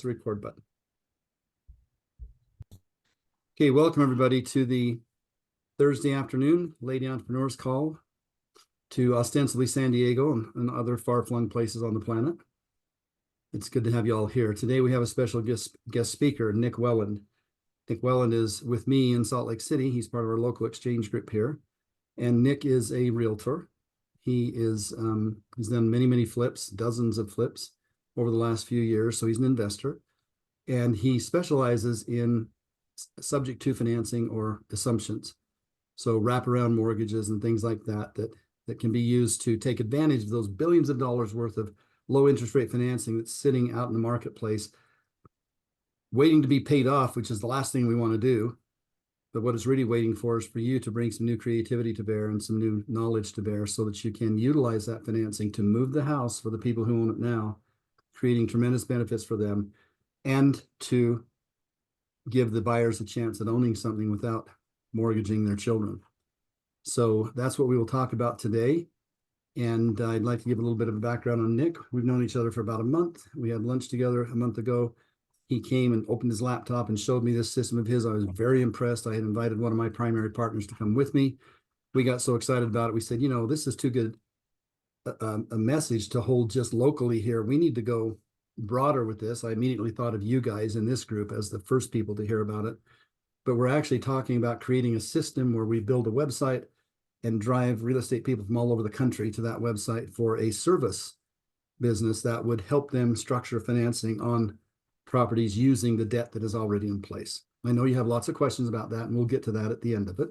the record button. Okay, welcome everybody to the Thursday afternoon Lady Entrepreneurs Call to ostensibly San Diego and other far-flung places on the planet. It's good to have you all here. Today we have a special guest speaker, Nick Welland. Nick Welland is with me in Salt Lake City. He's part of our local exchange group here. And Nick is a realtor. He is he's done many flips, dozens of flips over the last few years. So he's an investor, and he specializes in subject to financing or assumptions. So wraparound mortgages and things like that that can be used to take advantage of those billions of dollars worth of low interest rate financing that's sitting out in the marketplace, waiting to be paid off, which is the last thing we want to do. But what it's really waiting for is for you to bring some new creativity to bear and some new knowledge to bear so that you can utilize that financing to move the house for the people who own it now, creating tremendous benefits for them, and to give the buyers a chance at owning something without mortgaging their children. So that's what we will talk about today. And I'd like to give a little bit of a background on Nick. We've known each other for about a month. We had lunch together a month ago. He came and opened his laptop and showed me this system of his. I was very impressed. I had invited one of my primary partners to come with me. We got so excited about it. We said, you know, this is too good a message to hold just locally here. We need to go broader with this. I immediately thought of you guys in this group as the first people to hear about it. But we're actually talking about creating a system where we build a website and drive real estate people from all over the country to that website for a service business that would help them structure financing on properties using the debt that is already in place. I know you have lots of questions about that, and we'll get to that at the end of it.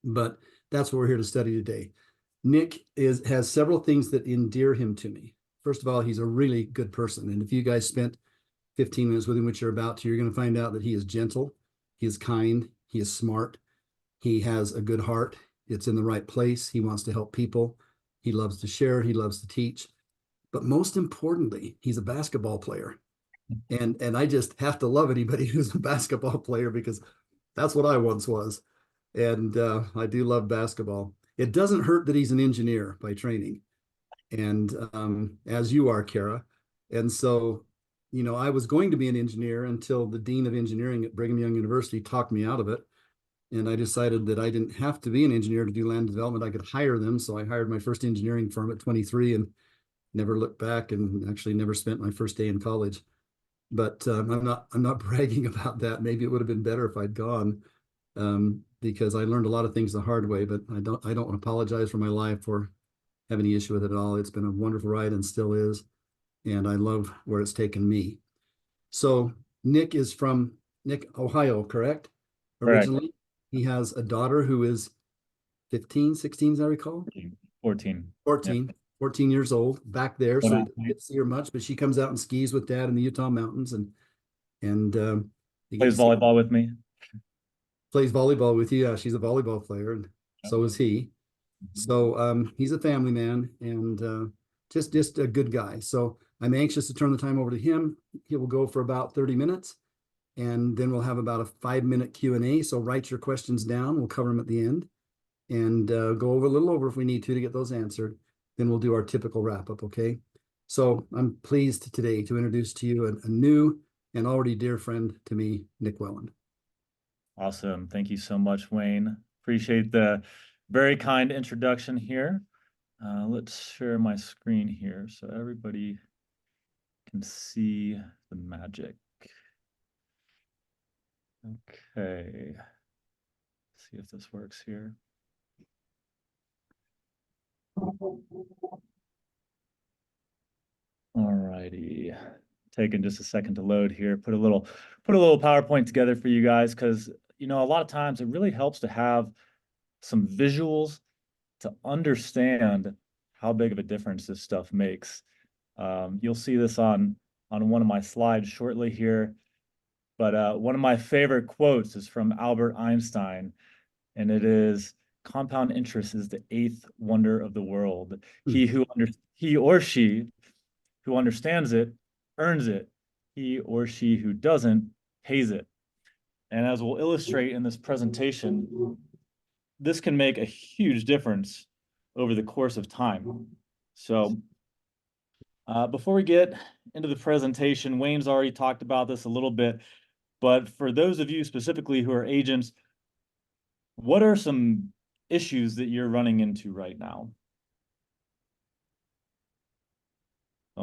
But that's what we're here to study today. Nick has several things that endear him to me. First of all, he's a really good person. And if you guys spent 15 minutes with him, which you're about to, you're going to find out that he is gentle, he is kind, he is smart, he has a good heart. It's in the right place. He wants to help people. He loves to share. He loves to teach. But most importantly, he's a basketball player. And I just have to love anybody who's a basketball player because that's what I once was. And I do love basketball. It doesn't hurt that he's an engineer by training. And as you are, Kara. And so, you know, I was going to be an engineer until the dean of engineering at Brigham Young University talked me out of it. And I decided that I didn't have to be an engineer to do land development. I could hire them. So I hired my first engineering firm at 23 and never looked back, and actually never spent my first day in college. But I'm not bragging about that. Maybe it would have been better if I'd gone, because I learned a lot of things the hard way. But I don't apologize for my life or have any issue with it at all. It's been a wonderful ride and still is, and I love where it's taken me. So Nick is from Ohio, correct? Originally. Correct. He has a daughter who is 15, 16, as I recall. 14. 14. Yep. 14 years old back there. So you don't get to see her much, but she comes out and skis with dad in the Utah mountains and plays volleyball with me. Plays volleyball with you. Yeah, she's a volleyball player, and so is he. So he's a family man and just a good guy. So I'm anxious to turn the time over to him. He will go for about 30 minutes, and then we'll have about a 5-minute Q&A. So write your questions down. We'll cover them at the end and go over a little over if we need to get those answered. Then we'll do our typical wrap up, okay? So I'm pleased today to introduce to you a new and already dear friend to me, Nick Welland. Awesome. Thank you so much, Wayne. Appreciate the very kind introduction here. Let's share my screen here so everybody can see the magic. Okay. Let's see if this works here. All righty. Taking just a second to load here. Put a little PowerPoint together for you guys because, you know, a lot of times it really helps to have some visuals to understand how big of a difference this stuff makes. You'll see this on one of my slides shortly here. But one of my favorite quotes is from Albert Einstein, and it is, "Compound interest is the 8th wonder of the world. He or she who understands it earns it. He or she who doesn't pays it." And as we'll illustrate in this presentation, this can make a huge difference over the course of time. So Before we get into the presentation, Wayne's already talked about this a little bit, but for those of you specifically who are agents, what are some issues that you're running into right now?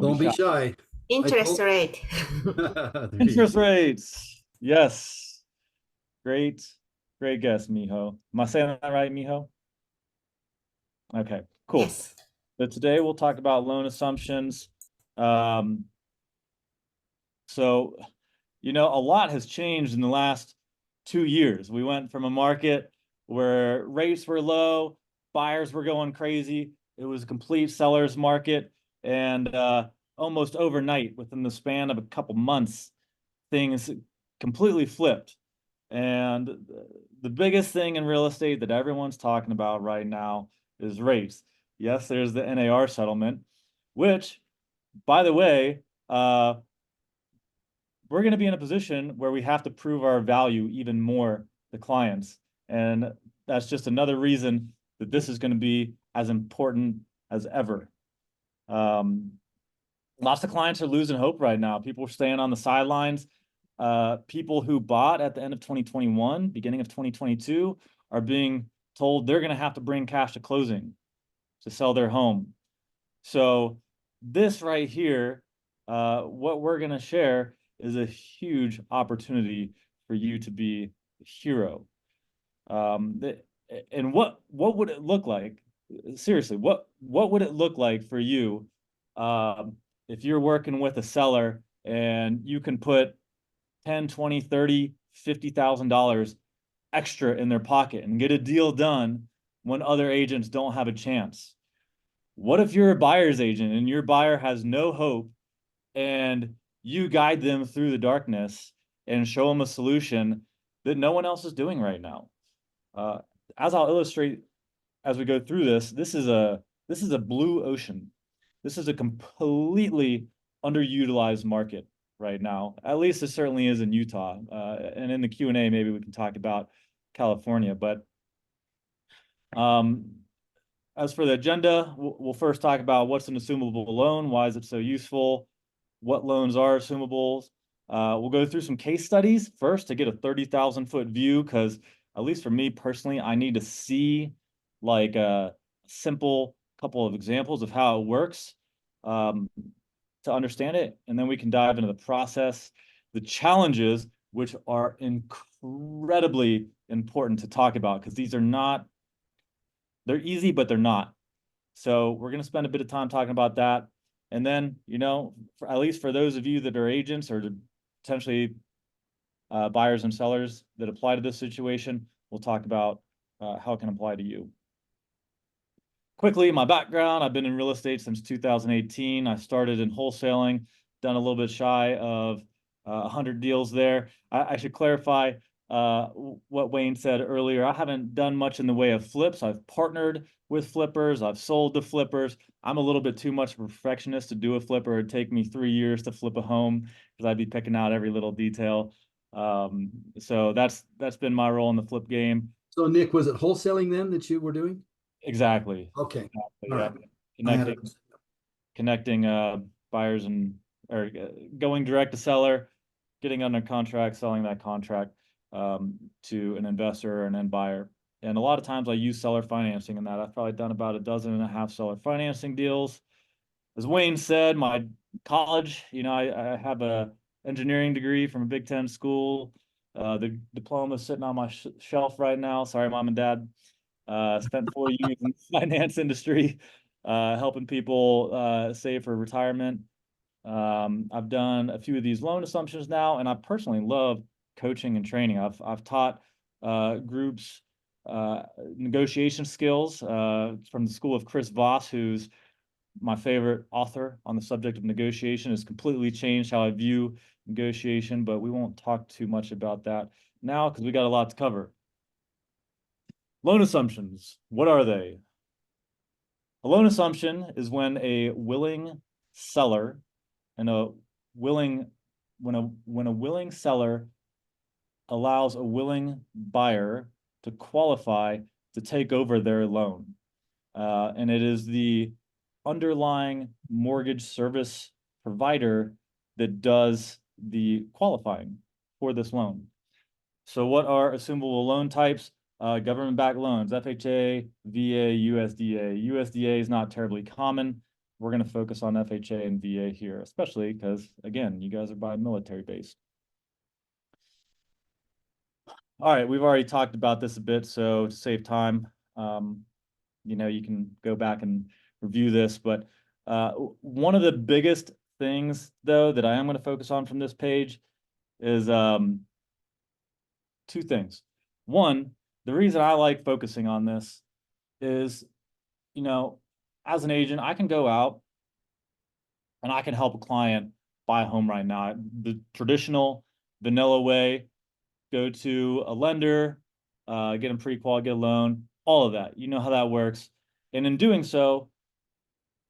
Don't be shy. Interest rate. There you Interest go. rates. Yes. Great guess, Miho. Am I saying that right, Miho? Okay, cool. Yes. So today we'll talk about loan assumptions. So, a lot has changed in the last 2 years. We went from a market where rates were low, buyers were going crazy. It was a complete seller's market. And almost overnight, within the span of a couple months, things completely flipped. And the biggest thing in real estate that everyone's talking about right now is rates. Yes, there's the NAR settlement, which, by the way, we're going to be in a position where we have to prove our value even more to clients. And that's just another reason that this is going to be as important as ever. Lots of clients are losing hope right now. People are staying on the sidelines. People who bought at the end of 2021, beginning of 2022, are being told they're going to have to bring cash to closing to sell their home. So this right here, what we're going to share is a huge opportunity for you to be a hero. And what would it look like? Seriously, what would it look like for you if you're working with a seller and you can put 10, 20, 30, $50,000 extra in their pocket and get a deal done when other agents don't have a chance? What if you're a buyer's agent and your buyer has no hope and you guide them through the darkness and show them a solution that no one else is doing right now? As I'll illustrate as we go through this, this is a blue ocean. This is a completely underutilized market right now. At least it certainly is in Utah. And in the Q&A, maybe we can talk about California. But as for the agenda, we'll first talk about what's an assumable loan, why is it so useful, what loans are assumables. We'll go through some case studies first to get a 30,000-foot view, because at least for me personally, I need to see like a simple couple of examples of how it works to understand it. And then we can dive into the process, the challenges, which are incredibly important to talk about, because these are not, they're easy, but they're not. So we're going to spend a bit of time talking about that. And then, at least for those of you that are agents or potentially buyers and sellers that apply to this situation, we'll talk about how it can apply to you. Quickly, my background: I've been in real estate since 2018. I started in wholesaling, done a little bit shy of 100 deals there. I should clarify what Wayne said earlier. I haven't done much in the way of flips. I've partnered with flippers. I've sold to flippers. I'm a little bit too much of a perfectionist to do a flipper. It'd take me 3 years to flip a home because I'd be picking out every little detail. So that's been my role in the flip game. So Nick, was it wholesaling then that you were doing? Exactly. Okay. Exactly. Yeah. Connecting buyers or going direct to seller, getting under contract, selling that contract to an investor or an end buyer. And a lot of times I use seller financing in that. I've probably done about 12.5 seller financing deals. As Wayne said, my college, I have a engineering degree from a Big Ten school. The diploma is sitting on my shelf right now. Sorry, Mom and Dad. Spent 4 years in the finance industry, helping people save for retirement. I've done a few of these loan assumptions now, and I personally love coaching and training. I've taught groups negotiation skills from the school of Chris Voss, who's my favorite author on the subject of negotiation. Has completely changed how I view negotiation, but we won't talk too much about that now because we got a lot to cover. Loan assumptions, what are they? A loan assumption is when a willing seller and when a willing seller allows a willing buyer to qualify to take over their loan. And it is the underlying mortgage service provider that does the qualifying for this loan. So what are assumable loan types? Government-backed loans, FHA, VA, USDA. USDA is not terribly common. We're going to focus on FHA and VA here, especially because, again, you guys are by military based. All right, we've already talked about this a bit, so to save time, you can go back and review this. But one of the biggest things, though, that I am going to focus on from this page is two things. One, the reason I like focusing on this is, as an agent, I can go out and I can help a client buy a home right now. The traditional vanilla way, go to a lender, get them pre-qual, get a loan, all of that. You know how that works. And in doing so,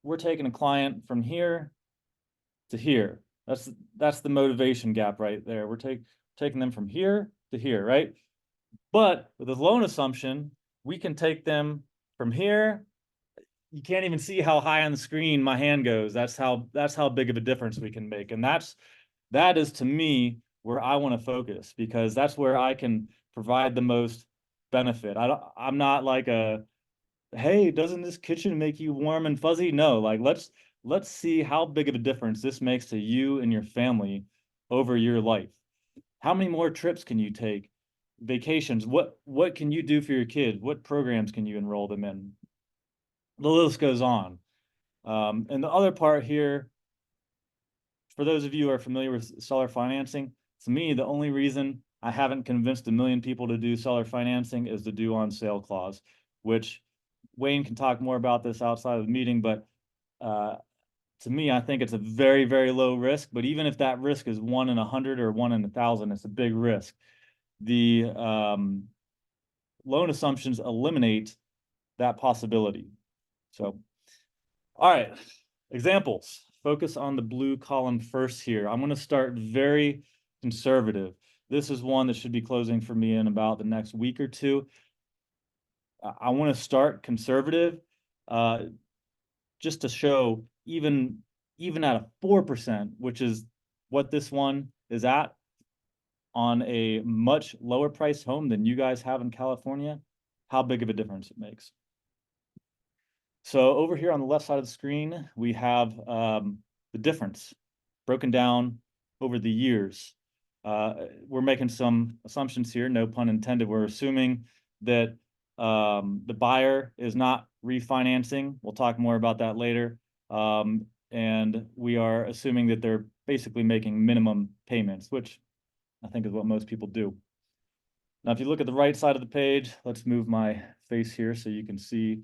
we're taking a client from here to here. That's the motivation gap right there. We're taking them from here to here, right? But with a loan assumption, we can take them from here. You can't even see how high on the screen my hand goes. That's how big of a difference we can make. And that is, to me, where I want to focus, because that's where I can provide the most benefit. I'm not like hey, doesn't this kitchen make you warm and fuzzy? No, like let's see how big of a difference this makes to you and your family over your life. How many more trips can you take? Vacations, what can you do for your kids? What programs can you enroll them in? The list goes on. And the other part here, for those of you who are familiar with seller financing, to me, the only reason I haven't convinced 1 million people to do seller financing is the due on sale clause, which Wayne can talk more about this outside of the meeting, but to me, I think it's a very, very low risk. But even if that risk is 1 in 100 or 1 in 1,000, it's a big risk. The loan assumptions eliminate that possibility. So, all right, examples. Focus on the blue column first here. I'm going to start very conservative. This is one that should be closing for me in about the next week or two. I want to start conservative just to show even at a 4%, which is what this one is at, on a much lower price home than you guys have in California, how big of a difference it makes. So over here on the left side of the screen, we have the difference broken down over the years. We're making some assumptions here, no pun intended. We're assuming that the buyer is not refinancing. We'll talk more about that later. And we are assuming that they're basically making minimum payments, which I think is what most people do. Now, if you look at the right side of the page, let's move my face here so you can see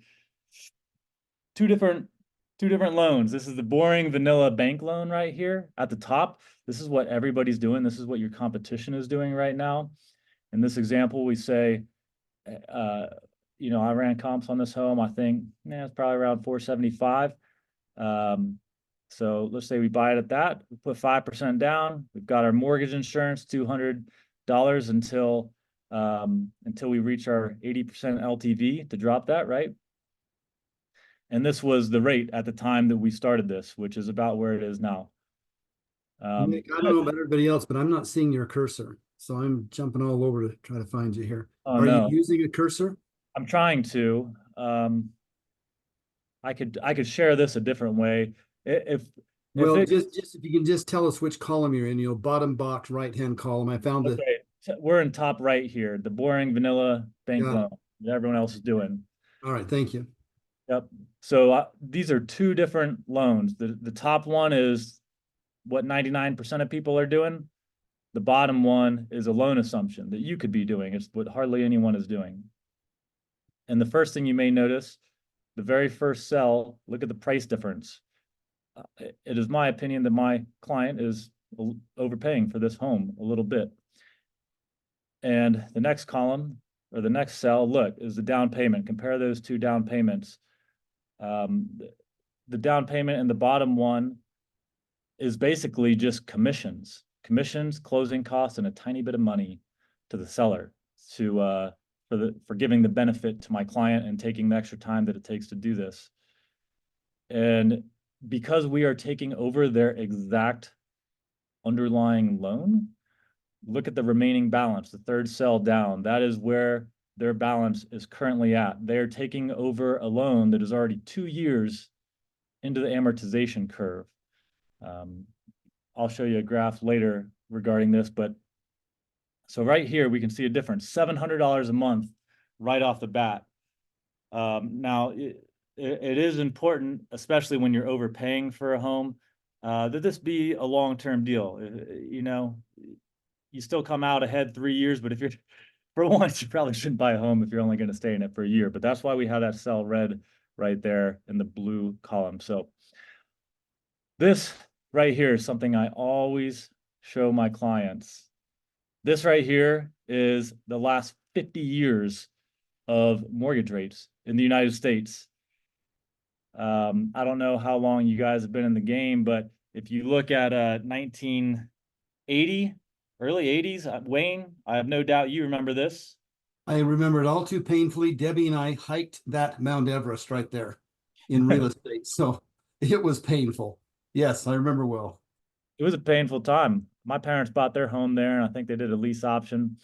two different loans. This is the boring vanilla bank loan right here at the top. This is what everybody's doing. This is what your competition is doing right now. In this example, we say, I ran comps on this home. I think it's probably around 475. So let's say we buy it at that. We put 5% down. We've got our mortgage insurance, $200 until we reach our 80% LTV to drop that, right? And this was the rate at the time that we started this, which is about where it is now. Nick, I don't know about everybody else, but I'm not seeing your cursor. So I'm jumping all over to try to find you here. Are you using a cursor? I'm trying to. I could share this a different way. Just if you can just tell us which column you're in, bottom box, right-hand column. I found it. We're in top right here, the boring vanilla bank loan that everyone else is doing. All right, thank you. Yep. So these are two different loans. The top one is what 99% of people are doing. The bottom one is a loan assumption that you could be doing. It's what hardly anyone is doing. And the first thing you may notice, the very first cell, look at the price difference. It is my opinion that my client is overpaying for this home a little bit. And the next column, or the next cell, look, is the down payment. Compare those two down payments. The down payment in the bottom one is basically just commissions, closing costs, and a tiny bit of money to the seller for giving the benefit to my client and taking the extra time that it takes to do this. And because we are taking over their exact underlying loan, look at the remaining balance, the third cell down. That is where their balance is currently at. They're taking over a loan that is already 2 years into the amortization curve. I'll show you a graph later regarding this, but so right here, we can see a difference, $700 a month right off the bat. Now, it is important, especially when you're overpaying for a home, that this be a long-term deal. You know, you still come out ahead 3 years, but if you're, for once, you probably shouldn't buy a home if you're only going to stay in it for a year. But that's why we have that cell red right there in the blue column. So this right here is something I always show my clients. This right here is the last 50 years of mortgage rates in the United States. I don't know how long you guys have been in the game, but if you look at 1980, early 80s, Wayne, I have no doubt you remember this. I remember it all too painfully. Debbie and I hiked that Mount Everest right there in real estate. So it was painful. Yes, I remember well. It was a painful time. My parents bought their home there, and I think they did a lease option.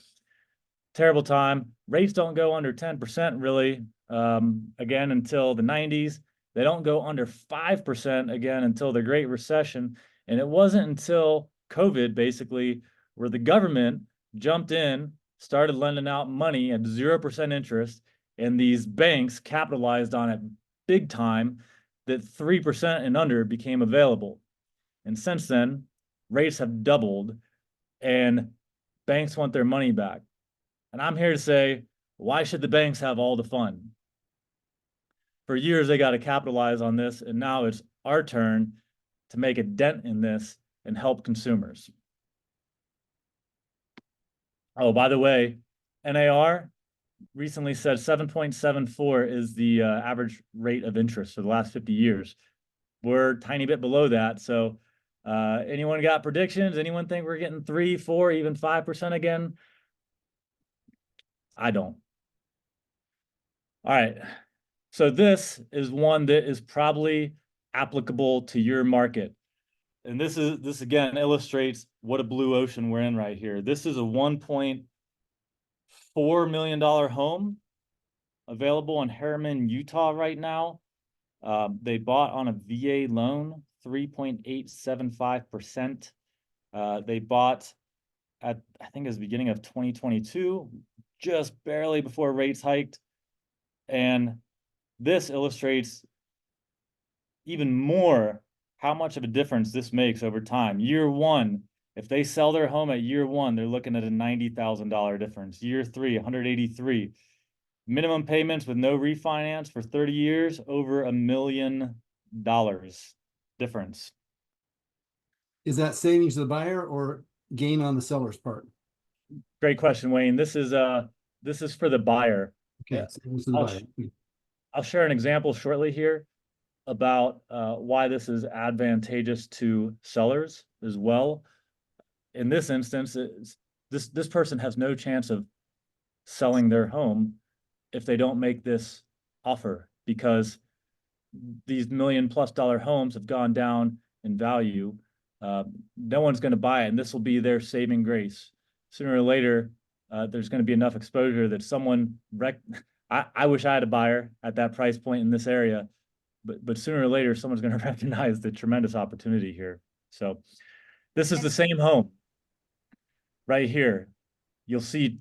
Terrible time. Rates don't go under 10% really, again, until the 90s. They don't go under 5% again until the Great Recession. And it wasn't until COVID, basically, where the government jumped in, started lending out money at 0% interest, and these banks capitalized on it big time, that 3% and under became available. And since then, rates have doubled and banks want their money back. And I'm here to say, why should the banks have all the fun? For years, they got to capitalize on this, and now it's our turn to make a dent in this and help consumers. Oh, by the way, NAR recently said 7.74 is the average rate of interest for the last 50 years. We're a tiny bit below that. So anyone got predictions? Anyone think we're getting 3, 4, even 5% again? I don't. All right. So this is one that is probably applicable to your market. And this again illustrates what a blue ocean we're in right here. This is a $1.4 million home available in Harriman, Utah right now. They bought on a VA loan, 3.875%. They bought at, I think it was the beginning of 2022, just barely before rates hiked. And this illustrates even more how much of a difference this makes over time. Year one, if they sell their home at year one, they're looking at a $90,000 difference. Year three, 183. Minimum payments with no refinance for 30 years, over $1 million difference. Is that savings to the buyer or gain on the seller's part? Great question, Wayne. This is for the buyer. Okay, savings to the buyer. I'll share an example shortly here about why this is advantageous to sellers as well. In this instance, this person has no chance of selling their home if they don't make this offer, because these $1 million+ homes have gone down in value. No one's going to buy it, and this will be their saving grace. Sooner or later, there's going to be enough exposure that someone I wish I had a buyer at that price point in this area, but sooner or later, someone's going to recognize the tremendous opportunity here. So this is the same home right here. You'll see,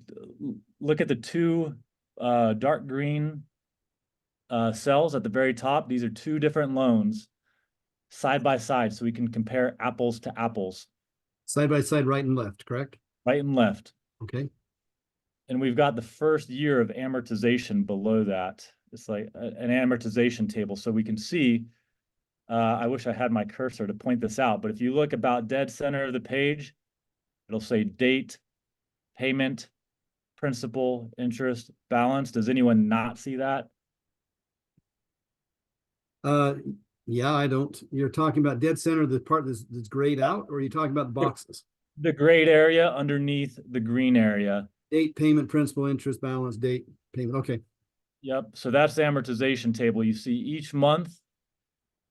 look at the two dark green cells at the very top. These are two different loans side by side, so we can compare apples to apples. Side by side, right and left, correct? Right and left. Okay. And we've got the first year of amortization below that. It's like an amortization table. So we can see, I wish I had my cursor to point this out, but if you look about dead center of the page, it'll say date, payment, principal, interest, balance. Does anyone not see that? Yeah, I don't. You're talking about dead center, the part that's grayed out, or are you talking about the boxes? The grayed area underneath the green area. Date, payment, principal, interest, balance, date, payment. Okay. Yep. So that's the amortization table. You see each month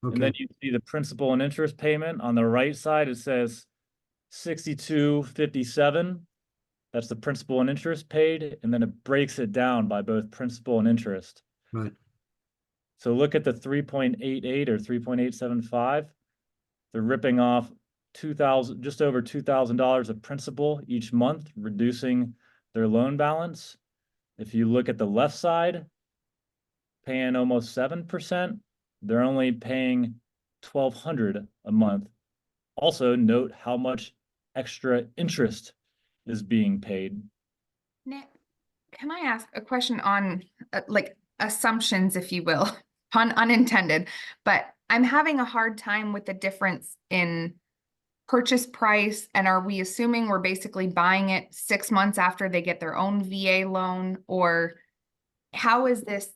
And then Okay, you see the principal and interest payment on the right side. It says 62.57. That's the principal and interest paid, and then it breaks it down by both principal and interest. right. So look at the 3.88 or 3.875. They're ripping off just over $2,000 of principal each month, reducing their loan balance. If you look at the left side, paying almost 7%, they're only paying $1,200 a month. Also note how much extra interest is being paid. Nick, can I ask a question on like assumptions, if you will, pun unintended, but I'm having a hard time with the difference in purchase price. And are we assuming we're basically buying it 6 months after they get their own VA loan, or how is this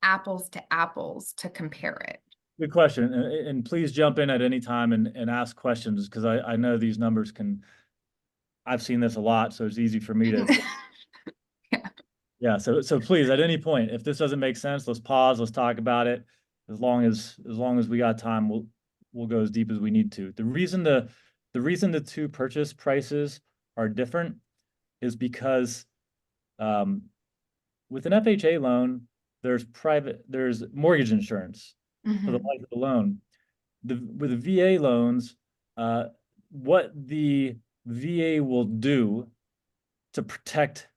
apples to apples to compare it? Good question. And please jump in at any time and ask questions, because I know these numbers I've seen this a lot, so it's easy for me to. Yeah, so please, at any point, if this doesn't make sense, let's pause, let's talk about it. As long as we got time, we'll go as deep as we need to. The reason the two purchase prices are different is because with an FHA loan, there's mortgage insurance for the life of the loan. With the VA loans, what the VA will do to protect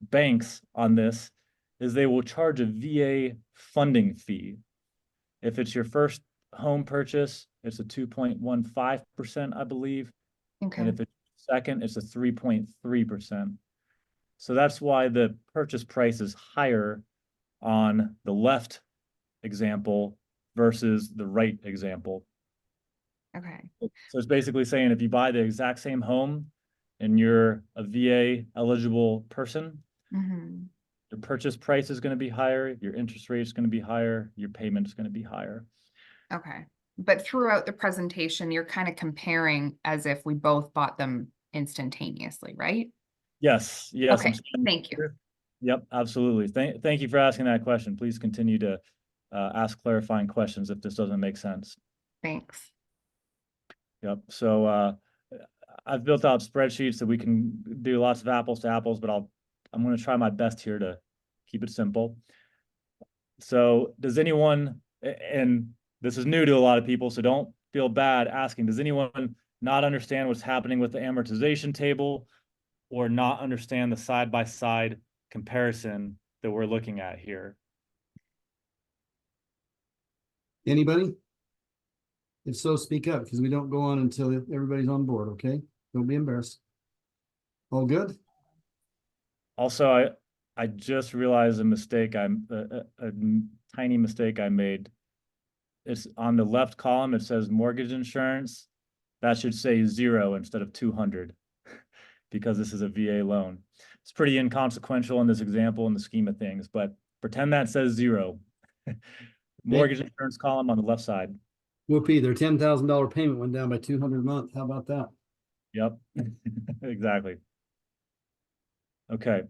banks on this is they will charge a VA funding fee. If it's your first home purchase, it's a 2.15%, I believe. Okay. And if it's second, it's a 3.3%. So that's why the purchase price is higher on the left example versus the right example. Okay. So it's basically saying if you buy the exact same home and you're a VA eligible person, your purchase price is going to be higher, your interest rate is going to be higher, your payment is going to be higher. Okay. But throughout the presentation, you're kind of comparing as if we both bought them instantaneously, right? Yes. Okay. Thank you. Yep, absolutely. Thank you for asking that question. Please continue to ask clarifying questions if this doesn't make sense. Thanks. Yep. So I've built out spreadsheets that we can do lots of apples to apples, but I'm going to try my best here to keep it simple. So does anyone, and this is new to a lot of people, so don't feel bad asking, does anyone not understand what's happening with the amortization table or not understand the side-by-side comparison that we're looking at here? Anybody? If so, speak up, because we don't go on until everybody's on board, okay? Don't be embarrassed. All good? Also, I just realized a mistake. A tiny mistake I made. It's on the left column. It says mortgage insurance. That should say 0 instead of 200 because this is a VA loan. It's pretty inconsequential in this example in the scheme of things, but pretend that says 0. Mortgage insurance column on the left side. Whoopee, their $10,000 payment went down by 200 a month. How about that? Yep, exactly. Okay.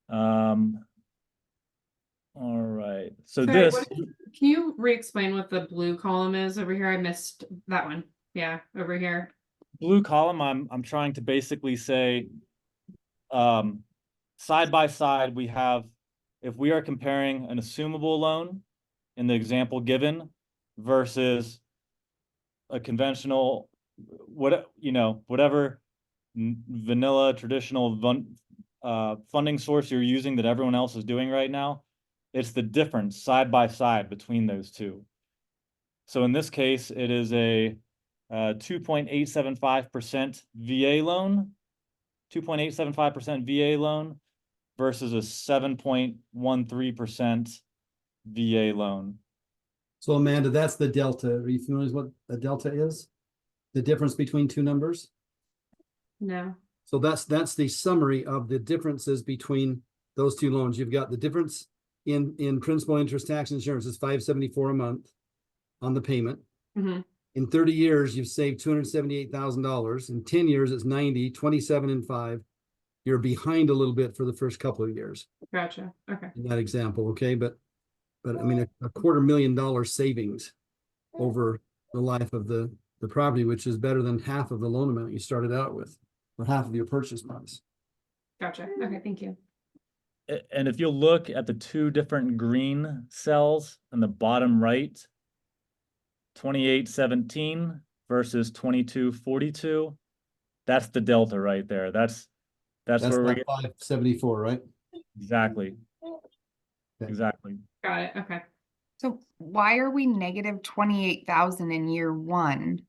All right. So Sorry, this. Can you re-explain what the blue column is over here? I missed that one. Yeah, over here. Blue column, I'm trying to basically say, side by side, we have, if we are comparing an assumable loan in the example given versus a conventional, whatever vanilla traditional funding source you're using that everyone else is doing right now, it's the difference side by side between those two. So in this case, it is a 2.875% VA loan, 2.875% VA loan versus a 7.13% VA loan. So Amanda, that's the delta. Are you familiar with what a delta is? The difference between two numbers? No. So that's the summary of the differences between those two loans. You've got the difference in principal, interest, tax, insurance is $574 a month on the payment. In 30 years, you've saved $278,000. In 10 years, it's 90, 27 and 5. You're behind a little bit for the first couple of years. Gotcha. Okay. In that example, okay, but I mean a $250,000 savings over the life of the property, which is better than half of the loan amount you started out with, or half of your purchase price. Gotcha. Okay, thank you. And if you'll look at the two different green cells on the bottom right, 2817 versus 2242, that's the delta right there. That's That's where we're not getting 574, right? exactly. Okay. Exactly. Got it. Okay. So why are we negative 28,000 in year one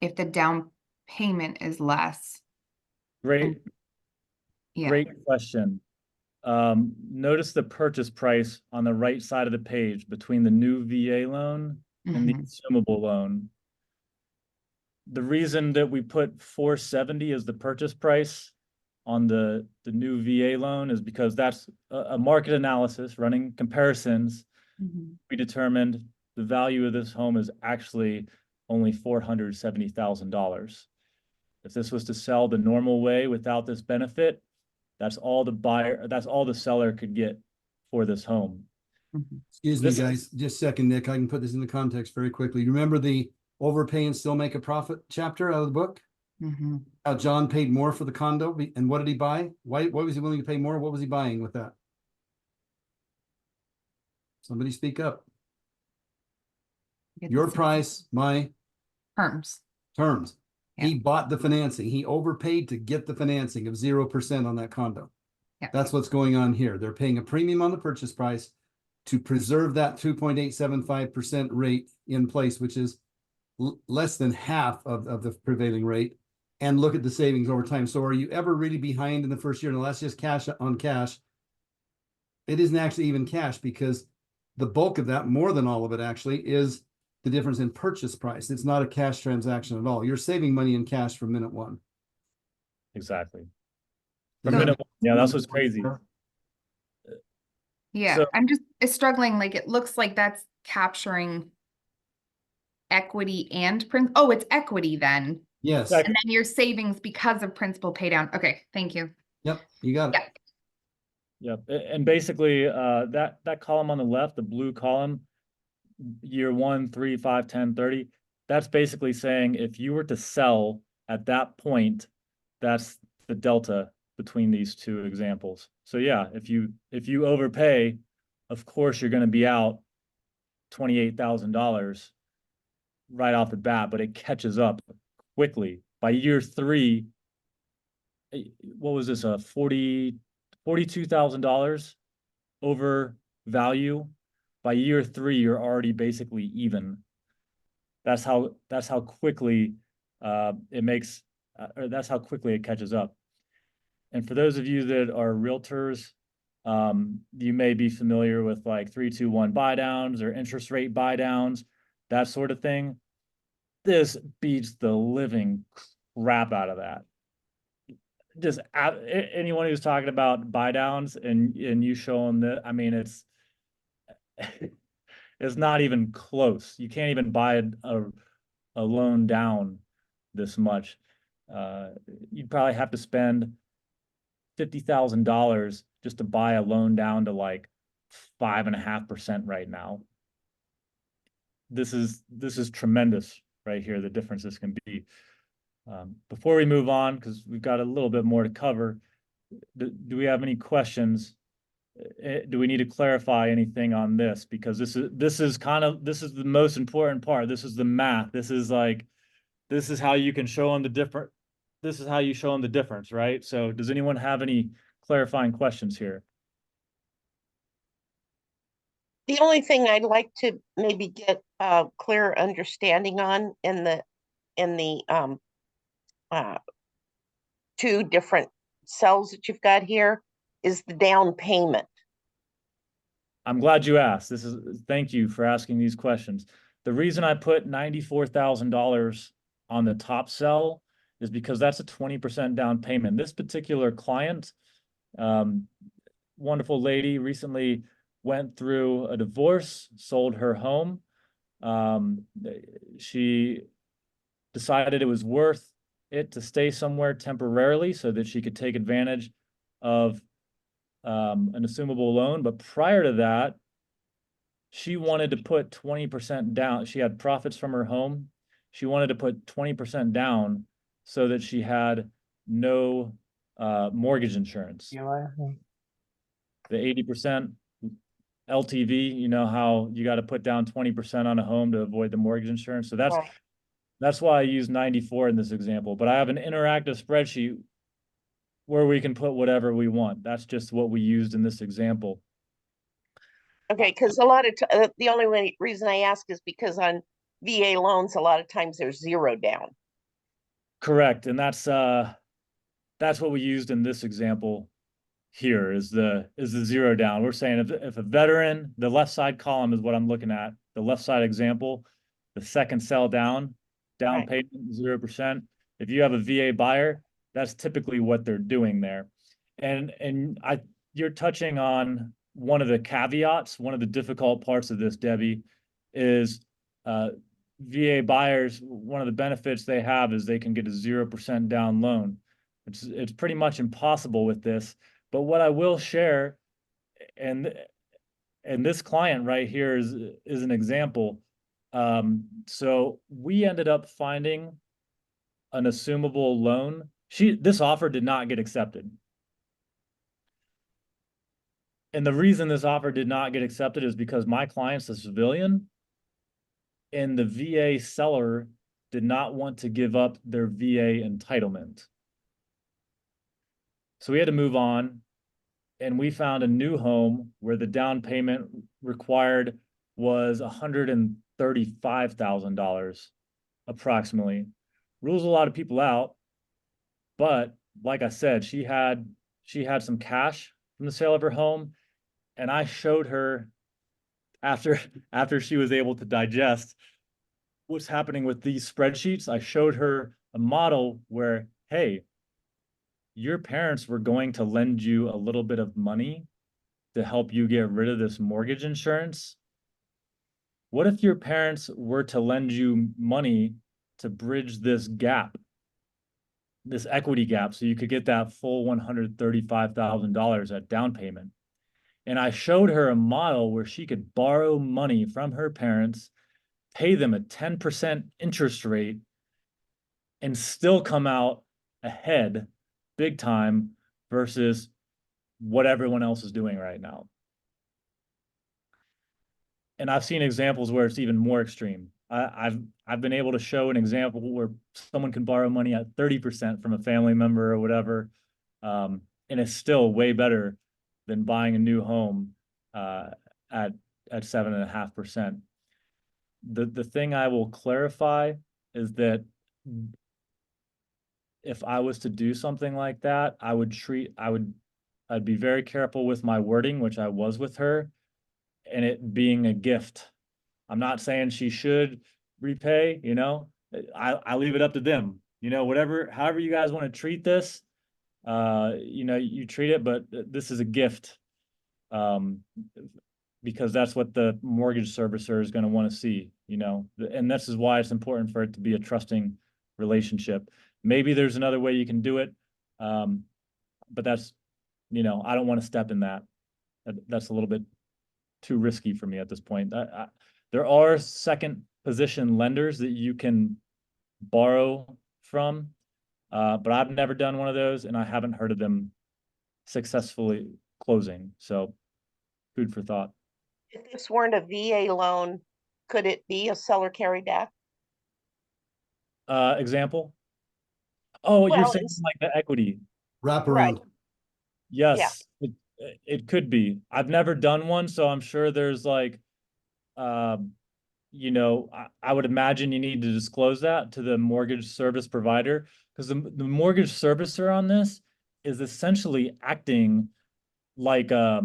if the down payment is less? Great, Yeah. great question. Notice the purchase price on the right side of the page between the new VA loan and the Mhm. consumable loan. The reason that we put 470 as the purchase price on the new VA loan is because that's a market analysis running comparisons. Mhm. We determined the value of this home is actually only $470,000. If this was to sell the normal way without this benefit, that's all the seller could get for this home. Mhm. Excuse me, This is- guys, just a second, Nick, I can put this into context very quickly. You remember the overpay and still make a profit chapter out of the book? Mhm. How John paid more for the condo, and what did he buy? Why was he willing to pay more? What was he buying with that? Somebody speak up. Get Your the price, my terms. terms. Yeah. He bought the financing. He overpaid to get the financing of 0% on that condo. Yeah. That's what's going on here. They're paying a premium on the purchase price to preserve that 2.875% rate in place, which is less than half of the prevailing rate, and look at the savings over time. So are you ever really behind in the first year? No, that's just cash on cash. It isn't actually even cash, because the bulk of that, more than all of it actually, is the difference in purchase price. It's not a cash transaction at all. You're saving money in cash from minute one. Exactly. Does From that minute make one, yeah, that's sense? what's crazy. Yeah, So- I'm just struggling. Like, it looks like that's capturing equity and oh, it's equity then. Yes. Like- And then your savings because of principal pay down. Okay, thank you. Yep, you got it. Yeah. Yep. And basically, that column on the left, the blue column, year 1, 3, 5, 10, 30, that's basically saying if you were to sell at that point, that's the delta between these two examples. So yeah, if you overpay, of course you're going to be out $28,000 right off the bat, but it catches up quickly. By year 3, what was this, $42,000 over value? By year 3, you're already basically even. That's how quickly it makes, or that's how quickly it catches up. And for those of you that are realtors, you may be familiar with like 3-2-1 buy downs or interest rate buy downs, that sort of thing. This beats the living crap out of that. Just anyone who's talking about buy downs and you show them that, I mean, it's it's not even close. You can't even buy a loan down this much. You'd probably have to spend $50,000 just to buy a loan down to like 5.5% right now. This is tremendous right here, the difference this can be. Before we move on, because we've got a little bit more to cover, do we have any questions? Do we need to clarify anything on this? Because this is the most important part. This is the math. This is how you can show them the different. This is how you show them the difference, right? So does anyone have any clarifying questions here? The only thing I'd like to maybe get a clear understanding on in the two different cells that you've got here is the down payment. I'm glad you asked. Thank you for asking these questions. The reason I put $94,000 on the top cell is because that's a 20% down payment. This particular client, wonderful lady, recently went through a divorce, sold her home. She decided it was worth it to stay somewhere temporarily so that she could take advantage of an assumable loan. But prior to that, she wanted to put 20% down. She had profits from her home. She wanted to put 20% down so that she had no mortgage insurance. The 80% LTV, you know how you got to put down 20% on a home to avoid the mortgage insurance. So Right. that's why I use 94 in this example. But I have an interactive spreadsheet where we can put whatever we want. That's just what we used in this example. Okay, because a lot of, the only reason I ask is because on VA loans, a lot of times there's zero down. Correct. And that's what we used in this example here is the zero down. We're saying if a veteran, the left side column is what I'm looking at, the left side example, the second cell down Right. payment 0%. If you have a VA buyer, that's typically what they're doing there. And you're touching on one of the caveats, one of the difficult parts of this, Debbie, is VA buyers, one of the benefits they have is they can get a 0% down loan. It's pretty much impossible with this. But what I will share, and this client right here is an example. So we ended up finding an assumable loan. This offer did not get accepted. And the reason this offer did not get accepted is because my client's a civilian and the VA seller did not want to give up their VA entitlement. So we had to move on, and we found a new home where the down payment required was $135,000 approximately. Rules a lot of people out, but like I said, she had some cash from the sale of her home, and I showed her after she was able to digest what's happening with these spreadsheets. I showed her a model where, hey, your parents were going to lend you a little bit of money to help you get rid of this mortgage insurance. What if your parents were to lend you money to bridge this gap, this equity gap, so you could get that full $135,000 at down payment? And I showed her a model where she could borrow money from her parents, pay them a 10% interest rate, and still come out ahead big time versus what everyone else is doing right now. And I've seen examples where it's even more extreme. I've been able to show an example where someone can borrow money at 30% from a family member or whatever, and it's still way better than buying a new home at 7.5%. The thing I will clarify is that if I was to do something like that, I'd be very careful with my wording, which I was with her, and it being a gift. I'm not saying she should repay, you know, I leave it up to them, you know, however you guys want to treat this, you know, you treat it, but this is a gift, because that's what the mortgage servicer is going to want to see, you know, and this is why it's important for it to be a trusting relationship. Maybe there's another way you can do it, but that's, you know, I don't want to step in that. That's a little bit too risky for me at this point. There are second position lenders that you can borrow from, but I've never done one of those, and I haven't heard of them successfully closing. So, food for thought. If this weren't a VA loan, could it be a seller carry back? Example? Oh, you're Well, saying it's like the equity. Wrap right. around. Yes, it could be. I've never done one, so I'm sure there's like, you know, I would imagine you need to disclose that to the mortgage service provider, because the mortgage servicer on this is essentially acting like a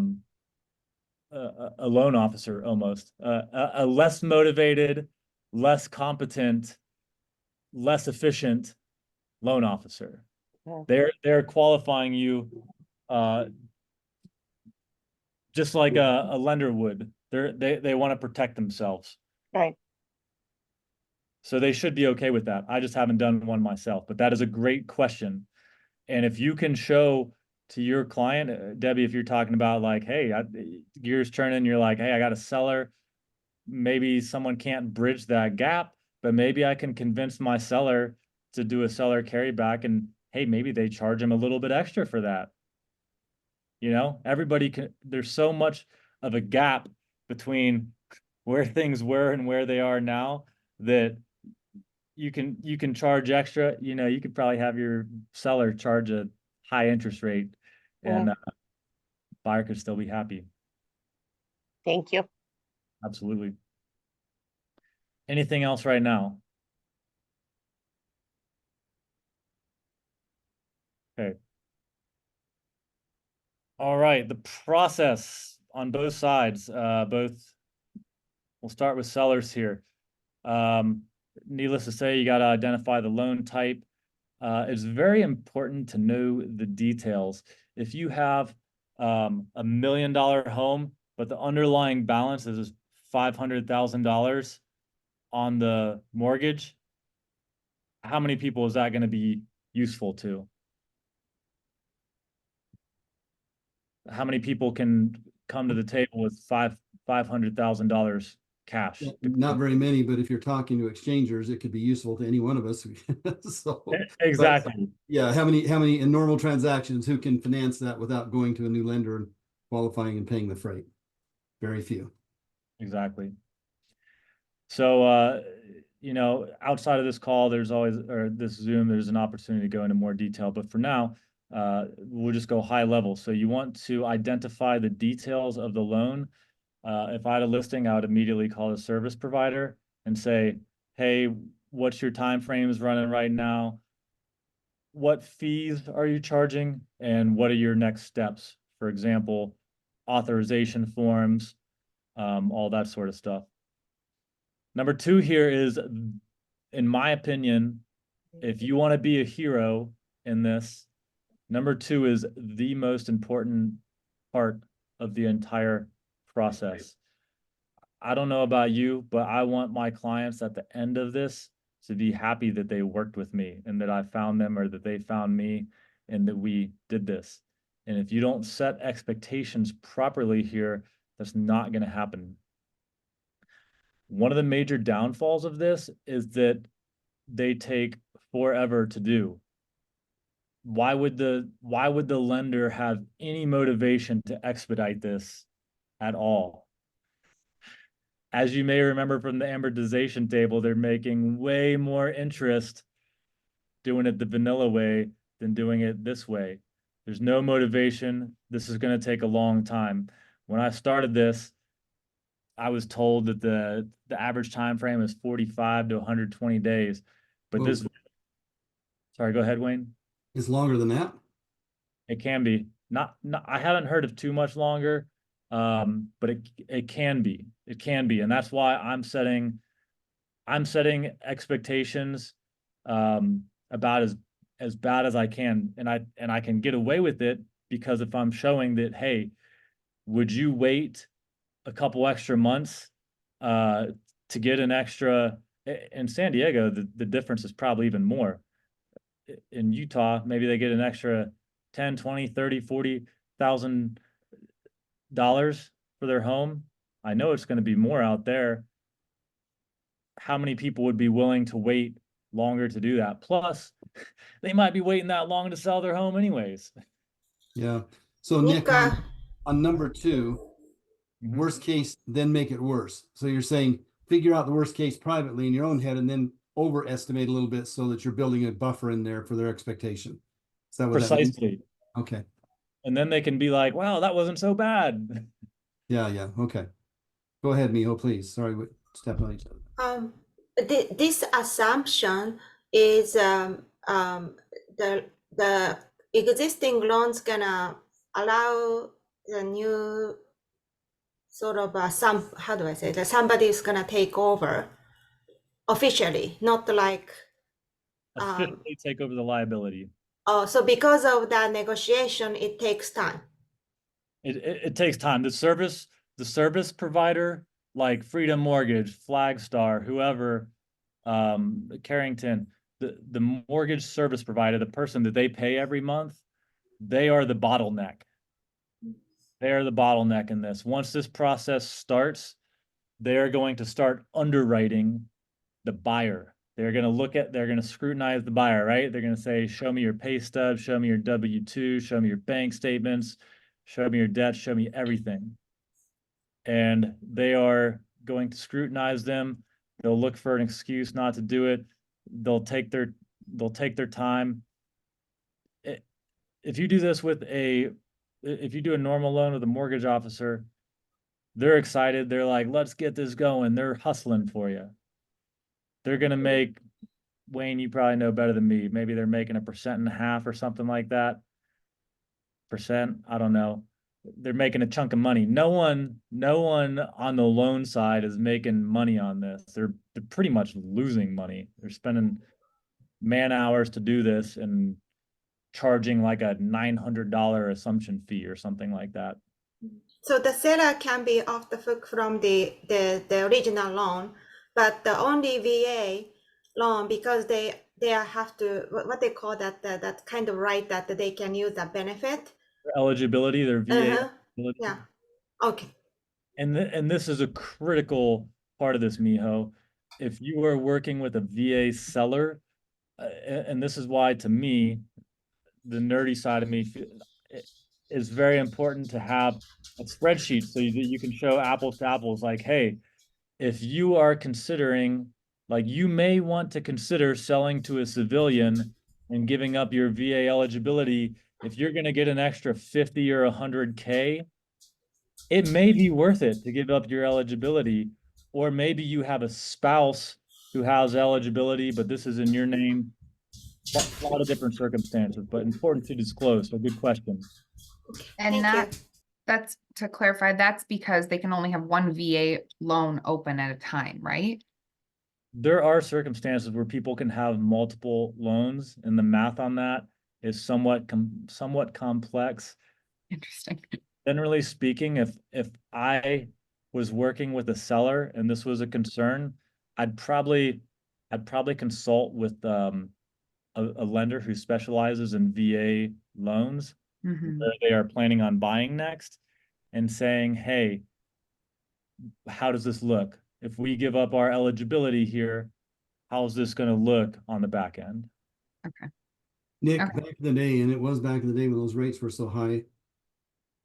loan officer almost, a less motivated, less competent, less efficient loan officer. Mhm. They're qualifying you just like a lender would. They want to protect themselves. Right. So they should be okay with that. I just haven't done one myself, but that is a great question. And if you can show to your client, Debbie, if you're talking about like, hey, gears turning, you're like, hey, I got a seller maybe someone can't bridge that gap, but maybe I can convince my seller to do a seller carryback, and hey, maybe they charge them a little bit extra for that. You know, everybody can, there's so much of a gap between where things were and where they are now that you can charge extra. You know, you could probably have your seller charge a high interest rate, and buyer could still be happy. Thank you. Absolutely. Anything else right now? Okay. All right, the process on both sides, we'll start with sellers here. Needless to say, you got to identify the loan type. It's very important to know the details. If you have $1 million home, but the underlying balance is $500,000 on the mortgage, how many people is that going to be useful to? How many people can come to the table with $500,000 cash? Not very many, but if you're talking to exchangers, it could be useful to any one of us. So Exactly. yeah, how many in normal transactions who can finance that without going to a new lender and qualifying and paying the freight? Very few. Exactly. So, you know, outside of this call, there's always, or this Zoom, there's an opportunity to go into more detail. But for now, we'll just go high level. So you want to identify the details of the loan. If I had a listing, I would immediately call the service provider and say, hey, what's your time frames running right now? What fees are you charging? And what are your next steps? For example, authorization forms, all that sort of stuff. Number two here is, in my opinion, if you want to be a hero in this, number two is the most important part of the entire process. I don't know about you, but I want my clients at the end of this to be happy that they worked with me and that I found them, or that they found me, and that we did this. And if you don't set expectations properly here, that's not going to happen. One of the major downfalls of this is that they take forever to do. Why would the lender have any motivation to expedite this at all? As you may remember from the amortization table, they're making way more interest doing it the vanilla way than doing it this way. There's no motivation. This is going to take a long time. When I started this, I was told that the average time frame is 45 to 120 days. But this, sorry, go ahead, Wayne. It's longer than that. It can be. Not I haven't heard of too much longer, but it can be. It can be, and that's why I'm setting expectations about as bad as I can, and I can get away with it because if I'm showing that, hey, would you wait a couple extra months to get an extra? In San Diego, the difference is probably even more. In Utah, maybe they get an extra 10, 20, 30, $40,000 for their home. I know it's going to be more out there. How many people would be willing to wait longer to do that? Plus, they might be waiting that long to sell their home anyways. Yeah. So Nick, Nika, on number two, worst case, then make it worse. So you're saying figure out the worst case privately in your own head and then overestimate a little bit so that you're building a buffer in there for their expectation. Is that what Precisely. that means? Okay. And then they can be like, wow, that wasn't so bad. Yeah. Okay. Go ahead, Miho, please. Sorry, we stepped on each other. this assumption is the existing loans gonna allow the new sort of how do I say that somebody is gonna take over officially, not like Officially take over the liability. oh, so because of that negotiation, it takes time. It takes time. The service provider, like Freedom Mortgage, Flagstar, whoever, Carrington, the mortgage service provider, the person that they pay every month, they are the bottleneck. They are the bottleneck in this. Once this process starts, they're going to start underwriting the buyer. They're going to scrutinize the buyer, right? They're going to say, show me your pay stub, show me your W-2, show me your bank statements, show me your debt, show me everything. And they are going to scrutinize them. They'll look for an excuse not to do it. They'll take their time. If you do this if you do a normal loan with a mortgage officer, they're excited. They're like, let's get this going. They're hustling for you. They're going to make, Wayne, you probably know better than me. Maybe they're making 1.5% or something like that. I don't know. They're making a chunk of money. No one on the loan side is making money on this. They're pretty much losing money. They're spending man hours to do this and charging like a $900 assumption fee or something like that. So the seller can be off the hook from the original loan, but the only VA loan, because they have to, what they call that kind of right that they can use that benefit. Their eligibility, their VA eligibility. Yeah. Okay. And this is a critical part of this, Miho. If you are working with a VA seller, and this is why, to me, the nerdy side of me is very important to have a spreadsheet so that you can show apples to apples. Like, hey, if you are considering, like, you may want to consider selling to a civilian and giving up your VA eligibility. If you're going to get an extra 50 or 100K, it may be worth it to give up your eligibility. Or maybe you have a spouse who has eligibility, but this is in your name. A lot of different circumstances, but important to disclose. So good question. And Thank you. that's to clarify, that's because they can only have one VA loan open at a time, right? There are circumstances where people can have multiple loans, and the math on that is somewhat complex. Interesting. Generally speaking, if I was working with a seller and this was a concern, I'd probably consult with a lender who specializes in VA loans, Mhm. where they are planning on buying next, and saying, hey, how does this look? If we give up our eligibility here, how's this going to look on the back end? Nick, Okay. back in the day, and it was back in the day when those rates were so high,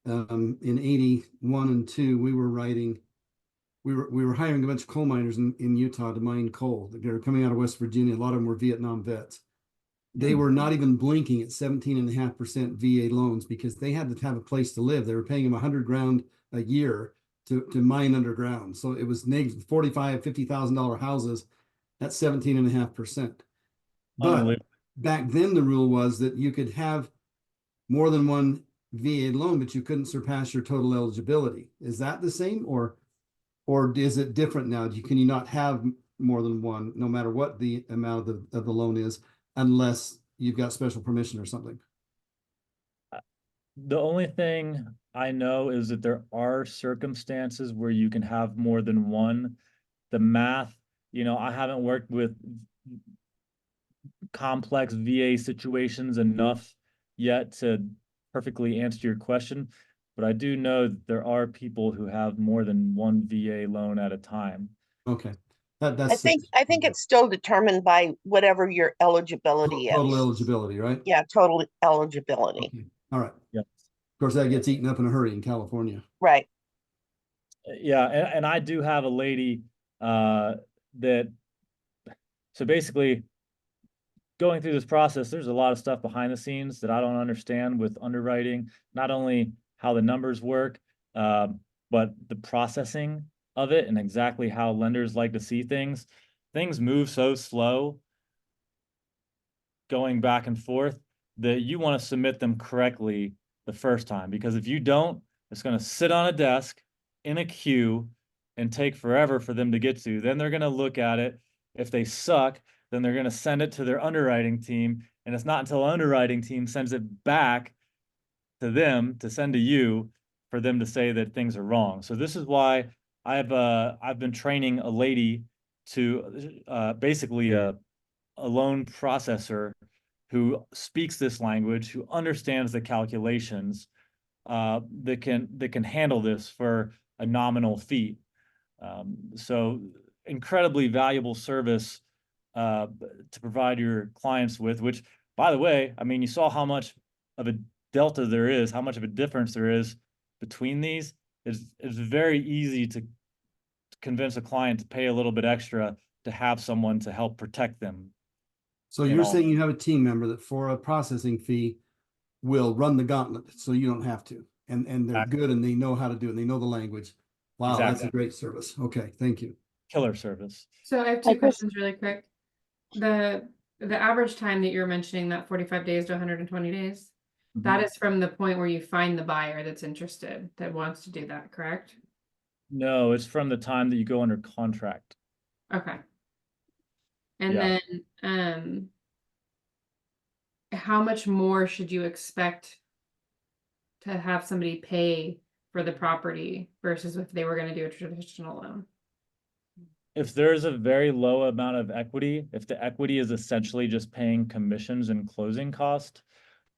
in 81 and 2, we were hiring a bunch of coal miners in Utah to mine coal. They were coming out of West Virginia. A lot of them were Vietnam vets. They were not even blinking at 17.5% VA loans because they had to have a place to live. They were paying them $100,000 a year to mine underground. So it was $45,000, $50,000 houses at 17.5%. But Unbelievable. back then the rule was that you could have more than one VA loan, but you couldn't surpass your total eligibility. Is that the same, or is it different now? Can you not have more than one, no matter what the amount of the loan is, unless you've got special permission or something? The only thing I know is that there are circumstances where you can have more than one. The math, I haven't worked with complex VA situations enough yet to perfectly answer your question, but I do know that there are people who have more than one VA loan at a time. Okay. That's I think it's still determined by whatever your eligibility total is. eligibility, right? Yeah, total eligibility. Okay. All right. Yeah. Of course, that gets eaten up in a hurry in California. Right. Yeah, and I do have a lady that, so basically going through this process, there's a lot of stuff behind the scenes that I don't understand with underwriting, not only how the numbers work, but the processing of it and exactly how lenders like to see things. Things move so slow going back and forth that you want to submit them correctly the first time, because if you don't, it's going to sit on a desk in a queue and take forever for them to get to. Then they're going to look at it. If they suck, then they're going to send it to their underwriting team. And it's not until underwriting team sends it back to them to send to you for them to say that things are wrong. So this is why I've been training a lady to basically a loan processor who speaks this language, who understands the calculations, that can handle this for a nominal fee. So incredibly valuable service to provide your clients with, which, by the way, I mean, you saw how much of a delta there is, how much of a difference there is between these. It's very easy to convince a client to pay a little bit extra to have someone to help protect them. So In you're all- saying you have a team member that for a processing fee will run the gauntlet, so you don't have to. And they're Exactly. good and they know how to do it. And they know the language. Wow, that's Exactly. a great service. Okay, thank you. Killer service. So I have Hi, two Chris. questions really quick. The average time that you're mentioning, that 45 days to 120 days, that is from the point where you find the buyer that's interested, that wants to do that, correct? No, it's from the time that you go under contract. Okay. And Yeah. then how much more should you expect to have somebody pay for the property versus if they were going to do a traditional loan? If there's a very low amount of equity, if the equity is essentially just paying commissions and closing cost,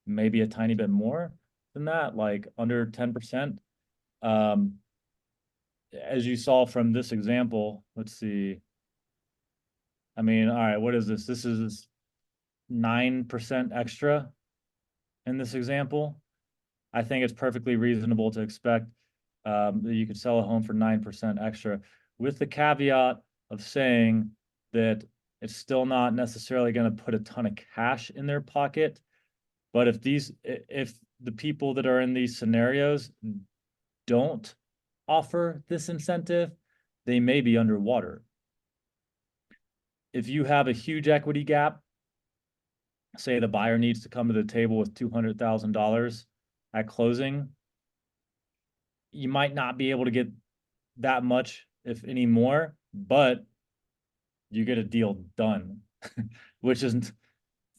maybe a tiny bit more than that, like under 10%. As you saw from this example, let's see. I mean, all right, what is this? This is 9% extra in this example. I think it's perfectly reasonable to expect that you could sell a home for 9% extra, with the caveat of saying that it's still not necessarily going to put a ton of cash in their pocket. But if the people that are in these scenarios don't offer this incentive, they may be underwater. If you have a huge equity gap, say the buyer needs to come to the table with $200,000 at closing, you might not be able to get that much, if any more, but you get a deal done, which isn't,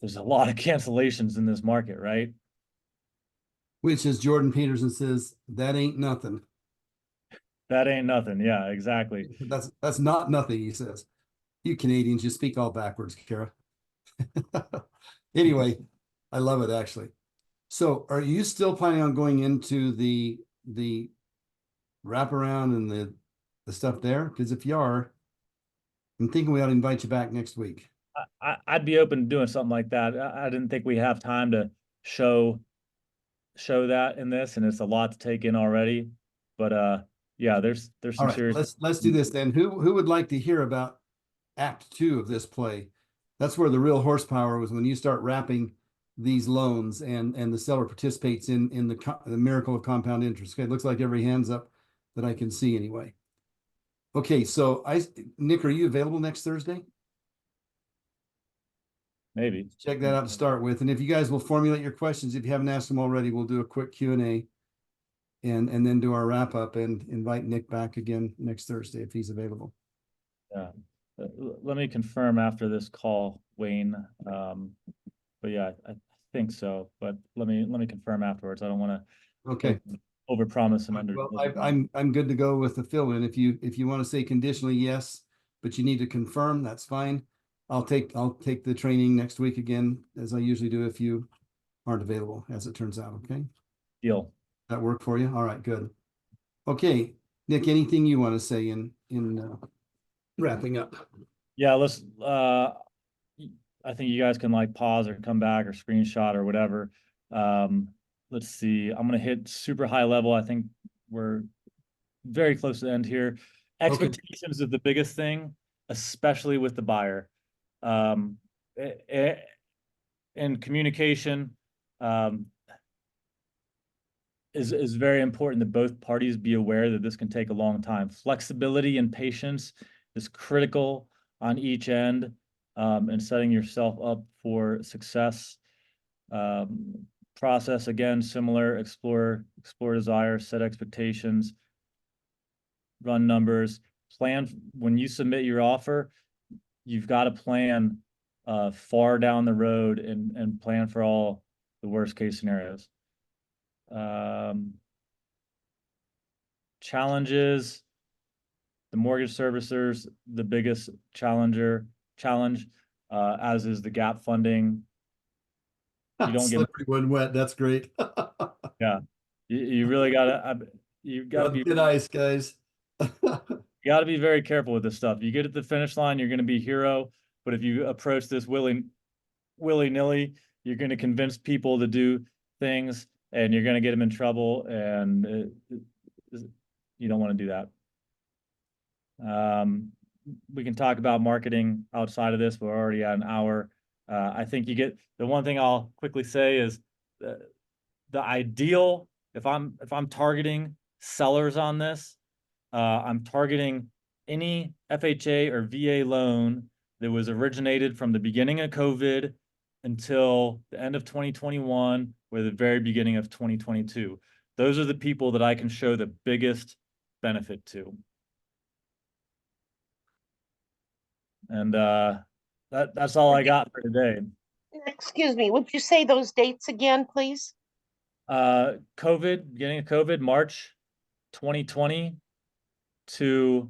there's a lot of cancellations in this market, right? Which, as Jordan Peterson says, that ain't nothing. That ain't nothing. Yeah, exactly. That's not nothing, he says. You Canadians, you speak all backwards, Kara. Anyway, I love it actually. So are you still planning on going into the wraparound and the stuff there? Because if you are, I'm thinking we ought to invite you back next week. I'd be open to doing something like that. I didn't think we have time to show that in this, and it's a lot to take in already. But yeah, there's All some right, serious. let's do this then. Who would like to hear about Act 2 of this play? That's where the real horsepower was, when you start wrapping these loans and the seller participates in the miracle of compound interest. Okay, it looks like every hand's up that I can see anyway. Okay, so Nick, are you available next Thursday? Maybe. Check that out to start with. And if you guys will formulate your questions, if you haven't asked them already, we'll do a quick Q&A and then do our wrap up and invite Nick back again next Thursday if he's available. Yeah. Let me confirm after this call, Wayne. But yeah, I think so. But let me confirm afterwards. I don't want to Okay. overpromise and under. Well, I'm good to go with the fill-in. If you want to say conditionally yes, but you need to confirm, that's fine. I'll take the training next week again, as I usually do if you aren't available, as it turns out. Okay. Deal. That work for you? All right, good. Okay, Nick, anything you want to say in wrapping up? Yeah, let's I think you guys can like pause or come back or screenshot or whatever. Let's see. I'm gonna hit super high level. I think we're very close to the end here. Expectations is the biggest thing, especially with the buyer. And communication is very important that both parties be aware that this can take a long time. Flexibility and patience is critical on each end, and setting yourself up for success. Process, again, similar: explore desire, set expectations, run numbers, plan. When you submit your offer, you've got to plan far down the road and plan for all the worst case scenarios. Challenges: the mortgage servicers, the biggest challenge, as is the gap funding. You don't get slippery when wet. That's great. Yeah, you really gotta be good ice, guys. You got to be very careful with this stuff. You get at the finish line, you're going to be a hero. But if you approach this willy-nilly, you're going to convince people to do things and you're going to get them in trouble. And you don't want to do that. We can talk about marketing outside of this. We're already at an hour. I think you get the one thing I'll quickly say is the ideal, if I'm targeting sellers on this, I'm targeting any FHA or VA loan that was originated from the beginning of COVID until the end of 2021 or the very beginning of 2022. Those are the people that I can show the biggest benefit to. And that's all I got for today. Excuse me, would you say those dates again, please? Beginning of COVID, March 2020 to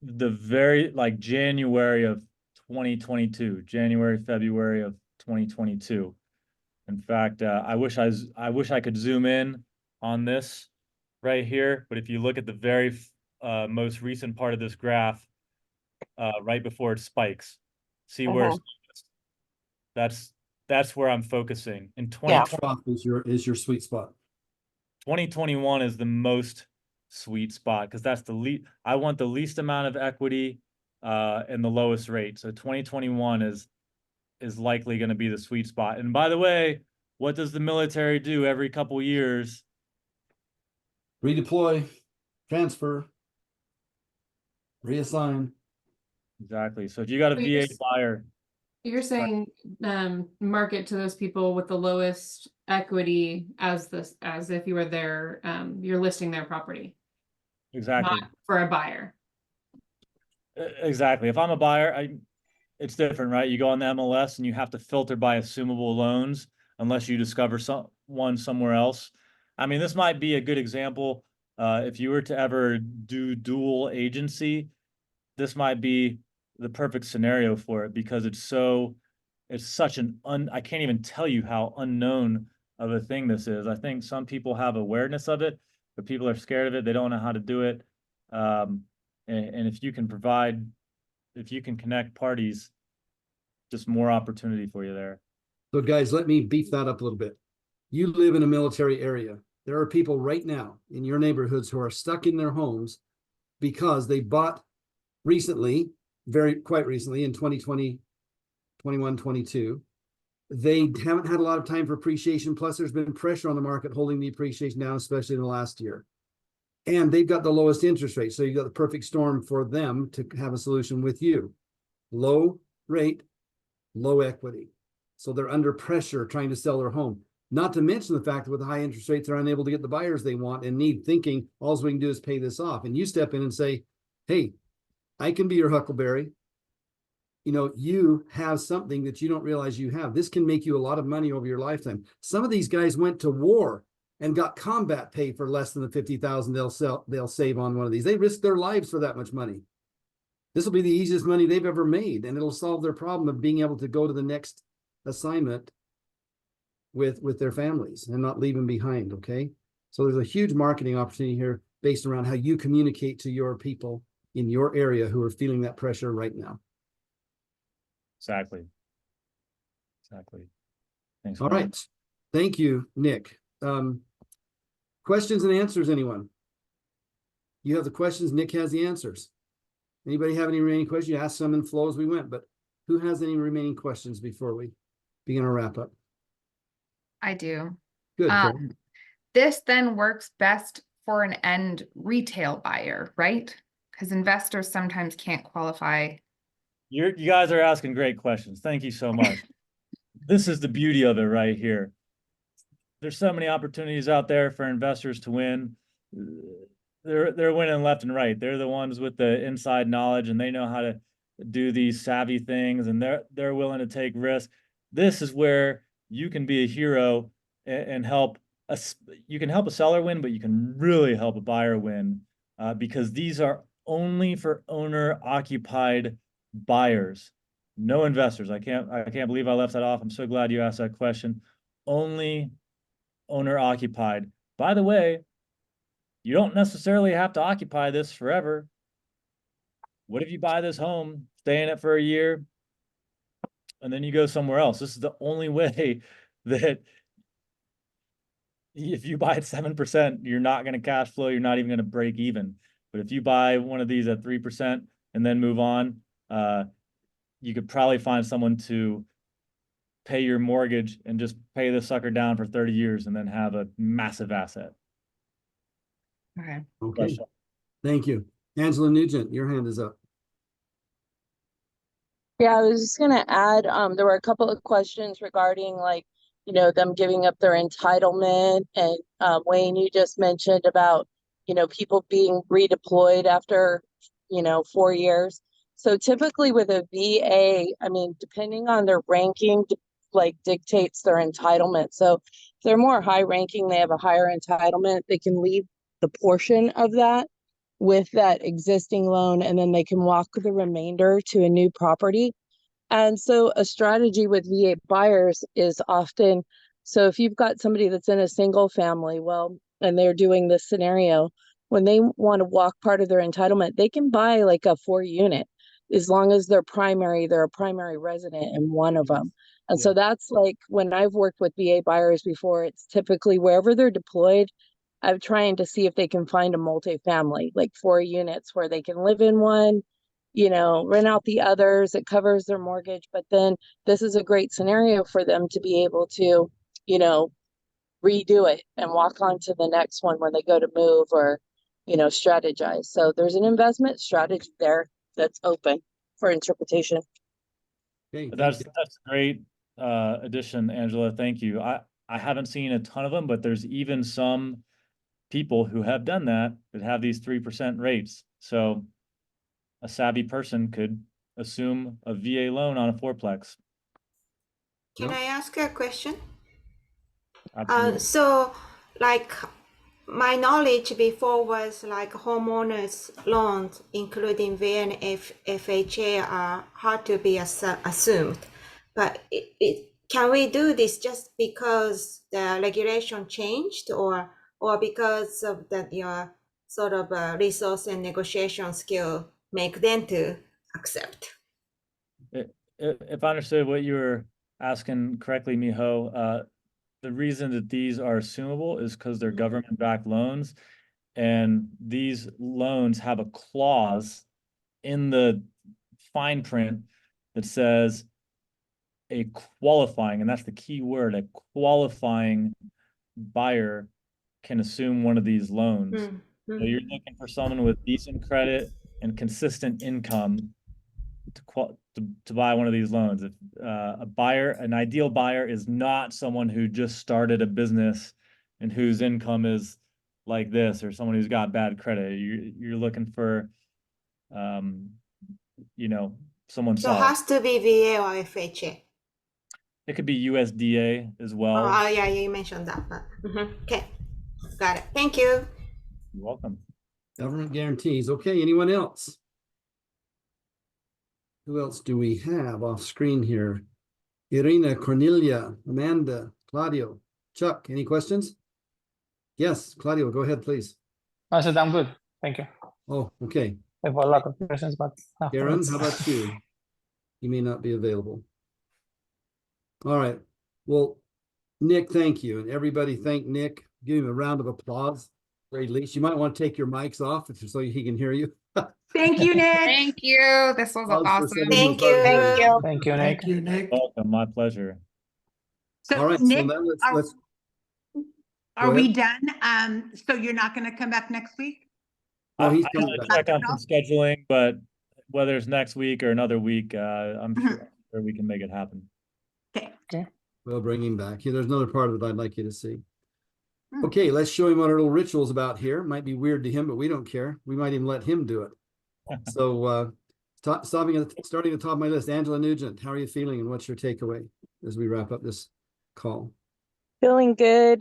the very January of 2022, January, February of 2022. In fact, I wish I could zoom in on this right here, but if you look at the very most recent part of this graph, right before it spikes, see where that's where I'm focusing. In 2020, is your sweet spot. 2021 is the most sweet spot because that's I want the least amount of equity and the lowest rate. So 2021 is likely going to be the sweet spot. And by the way, what does the military do every couple years? Redeploy, transfer, reassign. Exactly. So if you got a So VA buyer, You're saying market to those people with the lowest equity as if you were their you're listing their property, exactly. not for a buyer. Exactly. If I'm a buyer, it's different, right? You go on the MLS and you have to filter by assumable loans unless you discover one somewhere else. I mean, this might be a good example. If you were to ever do dual agency, this might be the perfect scenario for it because it's such an I can't even tell you how unknown of a thing this is. I think some people have awareness of it, but people are scared of it. They don't know how to do it. And if you can connect parties, just more opportunity for you there. So guys, let me beef that up a little bit. You live in a military area. There are people right now in your neighborhoods who are stuck in their homes because they bought recently, quite recently in 2020, 21, 22. They haven't had a lot of time for appreciation. Plus there's been pressure on the market holding the appreciation down, especially in the last year. And they've got the lowest interest rate. So you've got the perfect storm for them to have a solution with you. Low rate, low equity. So they're under pressure trying to sell their home. Not to mention the fact that with the high interest rates, they're unable to get the buyers they want and need, thinking all we can do is pay this off. And you step in and say, hey, I can be your Huckleberry. You know, you have something that you don't realize you have. This can make you a lot of money over your lifetime. Some of these guys went to war and got combat pay for less than the $50,000 they'll save on one of these. They risk their lives for that much money. This will be the easiest money they've ever made, and it'll solve their problem of being able to go to the next assignment with their families and not leave them behind. Okay, so there's a huge marketing opportunity here based around how you communicate to your people in your area who are feeling that pressure right now. Exactly. Thanks. All right. Thank you, Nick. Questions and answers, anyone? You have the questions, Nick has the answers. Anybody have any remaining questions? You asked some in flow as we went, but who has any remaining questions before we begin our wrap up? I do. Good. Karen. This then works best for an end retail buyer, right? Because investors sometimes can't qualify. You guys are asking great questions. Thank you so much. This is the beauty of it right here. There's so many opportunities out there for investors to win. They're winning left and right. They're the ones with the inside knowledge and they know how to do these savvy things and they're willing to take risks. This is where you can be a hero and help you can help a seller win, but you can really help a buyer win because these are only for owner occupied buyers, no investors. I can't believe I left that off. I'm so glad you asked that question. Only owner occupied. By the way, you don't necessarily have to occupy this forever. What if you buy this home, stay in it for a year, and then you go somewhere else? This is the only way that if you buy at 7%, you're not going to cash flow. You're not even going to break even. But if you buy one of these at 3% and then move on, you could probably find someone to pay your mortgage and just pay the sucker down for 30 years and then have a massive asset. Okay. Okay, Question. thank you. Angela Nugent, your hand is up. Yeah, I was just gonna add, there were a couple of questions regarding like, them giving up their entitlement and, Wayne, you just mentioned about, people being redeployed after, 4 years. So typically with a VA, I mean, depending on their ranking, like dictates their entitlement. So if they're more high ranking, they have a higher entitlement, they can leave the portion of that with that existing loan, and then they can walk the remainder to a new property. And so a strategy with VA buyers is often, so if you've got somebody that's in a single family, well, and they're doing this scenario, when they want to walk part of their entitlement, they can buy like a 4-unit, as long as they're a primary resident in one of them. And so that's like, when I've worked with VA buyers before, it's typically wherever they're deployed, I'm trying to see if they can find a multifamily, like 4 units where they can live in one, rent out the others. It covers their mortgage. But then this is a great scenario for them to be able to, redo it and walk on to the next one when they go to move or, strategize. So there's an investment strategy there that's open for interpretation. Okay, That's a great addition, Angela. Thank you. I haven't seen a ton of them, but there's even some people who have done that have these 3% rates. So a savvy person could assume a VA loan on a fourplex. Can I ask a question? Absolutely. So, like, my knowledge before was like homeowners loans, including VA and FHA, are hard to be assumed. But can we do this just because the regulation changed, or because of that your sort of resource and negotiation skill make them to accept? If I understood what you were asking correctly, Miho, the reason that these are assumable is because they're government-backed loans, and these loans have a clause in the fine print that says a qualifying, and that's the key word, a qualifying buyer can assume one of these loans. So you're looking for someone with decent credit and consistent income to buy one of these loans. If an ideal buyer is not someone who just started a business and whose income is like this, or someone who's got bad credit. You're looking for, someone So it solid. has to be VA or FHA. It could be USDA as well. Oh, yeah, you mentioned that, but okay, got it. Thank you. You're welcome. Government guarantees. Okay, anyone else? Who else do we have off screen here? Irina, Cornelia, Amanda, Claudio, Chuck, any questions? Yes, Claudio, go ahead, please. I said I'm good. Thank you. Oh, okay. I have a lot of questions, but Karen, afterwards. how about you? You may not be available. All right. Well, Nick, thank you. And everybody thank Nick. Give him a round of applause. Very least. You might want to take your mics off so he can hear you. Thank you, Nick. Thank you. This was Applause for awesome. someone who's Thank hard you. to hear. Thank you, Nick. Thank you, Nick. Welcome, my pleasure. So, All right, Nick, so now are, let's are go we ahead. done? So you're not going to come back next week? Oh, he's I coming gotta back. check on some scheduling, but whether it's next week or another week, I'm sure we can make it happen. Okay. We'll bring him back. Here, there's another part of it I'd like you to see. Okay, let's show him what our little ritual's about here. Might be weird to him, but we don't care. We might even let him do it. So, starting at the top of my list, Angela Nugent, how are you feeling and what's your takeaway as we wrap up this call? Feeling good.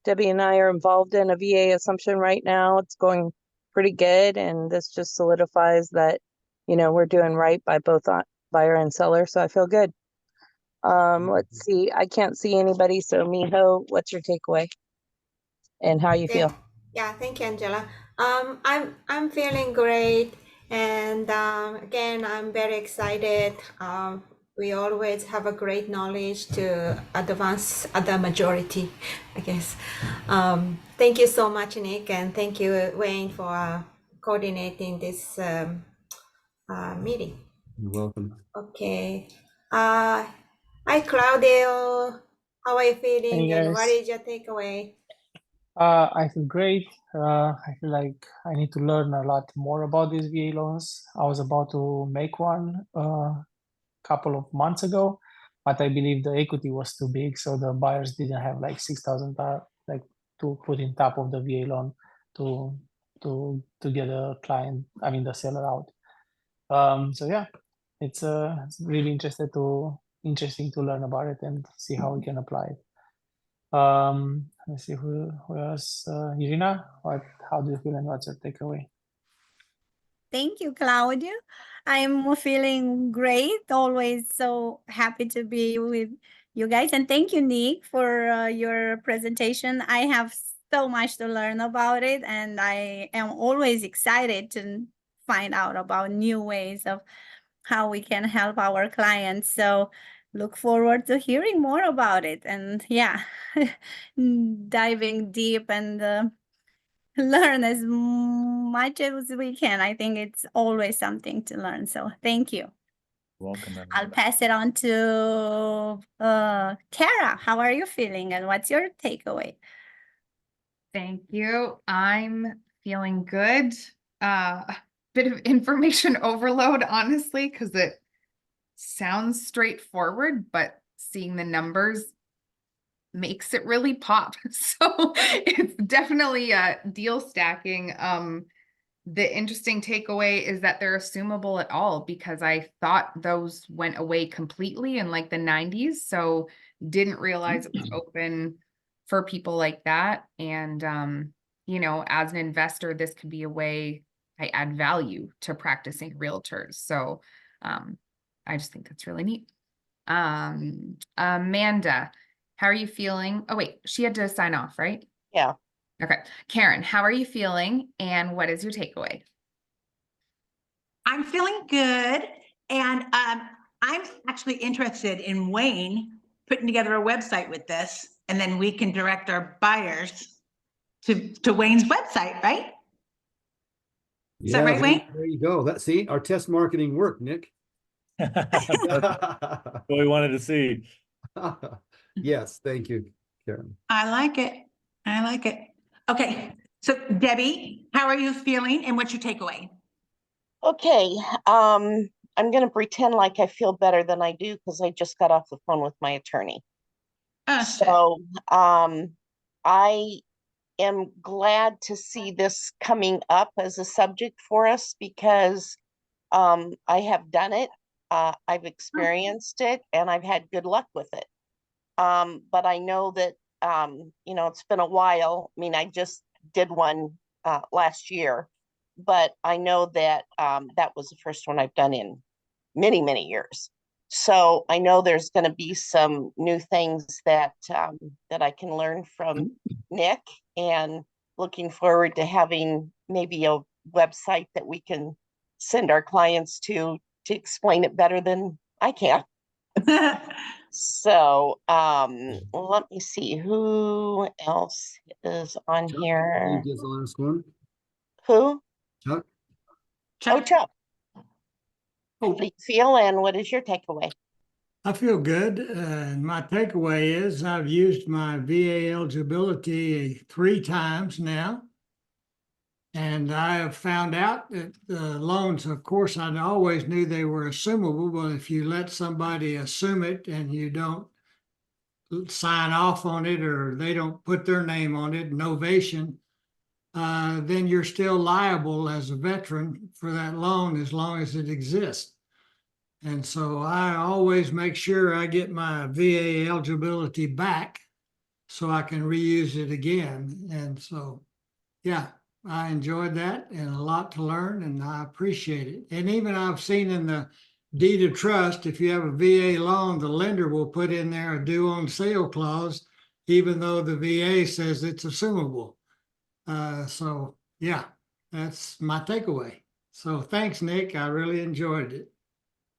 Debbie and I are involved in a VA assumption right now. It's going pretty good, and this just solidifies that, we're doing right by both buyer and seller. So I feel good. Let's see. I can't see anybody. So Miho, what's your takeaway? And how you feel? Yeah, thank you, Angela. I'm feeling great, and again, I'm very excited. We always have a great knowledge to advance the majority, I guess. Thank you so much, Nick, and thank you, Wayne, for coordinating this meeting. You're welcome. Okay. Hi, Claudio. How are you feeling, Hey and what guys. is your takeaway? I feel great. I feel like I need to learn a lot more about these VA loans. I was about to make one a couple of months ago, but I believe the equity was too big, so the buyers didn't have like 6,000 like to put in top of the VA loan to get a client, I mean the seller out. So yeah, it's really interesting to learn about it and see how we can apply it. Let's see who else. Irina, how do you feel and what's your takeaway? Thank you, Claudio. I'm feeling great. Always so happy to be with you guys. And thank you, Nick, for your presentation. I have so much to learn about it, and I am always excited to find out about new ways of how we can help our clients. So look forward to hearing more about it. And yeah, diving deep and learn as much as we can. I think it's always something to learn. So thank you. Welcome, I'll everyone. pass it on to Kara. How are you feeling and what's your takeaway? Thank you. I'm feeling good. Bit of information overload, honestly, because it sounds straightforward, but seeing the numbers makes it really pop. So it's definitely a deal stacking. The interesting takeaway is that they're assumable at all, because I thought those went away completely in like the 90s. So didn't realize it was open for people like that. And, you know, as an investor, this could be a way I add value to practicing realtors. So I just think that's really neat. Amanda, how are you feeling? Oh, wait, she had to sign off, right? Yeah. Okay. Karen, how are you feeling? And what is your takeaway? I'm feeling good. And I'm actually interested in Wayne putting together a website with this, and then we can direct our buyers to Wayne's website, right? Is that right, Wayne? There you go. Let's see, our test marketing worked, Nick. What we wanted to see. Yes, thank you, Karen. I like it. I like it. Okay. So Debbie, how are you feeling and what's your takeaway? Okay. I'm gonna pretend like I feel better than I do because I just got off the phone with my attorney. Oh, So I am glad to see this coming up as a subject for us because I have done it. I've experienced it and I've had good luck with it. But I know that you know, it's been a while. I mean, I just did one last year, but I know that that was the first one I've done in many, many years. So I know there's going to be some new things that that I can learn from Nick, and looking forward to having maybe a website that we can send our clients to explain it better than I can. So let me see who else is on here. Is the last one. Who? Chuck. Oh, Chuck. Oh, How do you feel and what is your takeaway? I feel good. My takeaway is I've used my VA eligibility 3 times now. And I have found out that the loans, of course, I always knew they were assumable, but if you let somebody assume it and you don't sign off on it or they don't put their name on it, novation, then you're still liable as a veteran for that loan as long as it exists. And so I always make sure I get my VA eligibility back so I can reuse it again. And so, yeah, I enjoyed that and a lot to learn and I appreciate it. And even I've seen in the deed of trust, if you have a VA loan, the lender will put in there a due on sale clause, even though the VA says it's assumable. So yeah, that's my takeaway. So thanks, Nick. I really enjoyed it.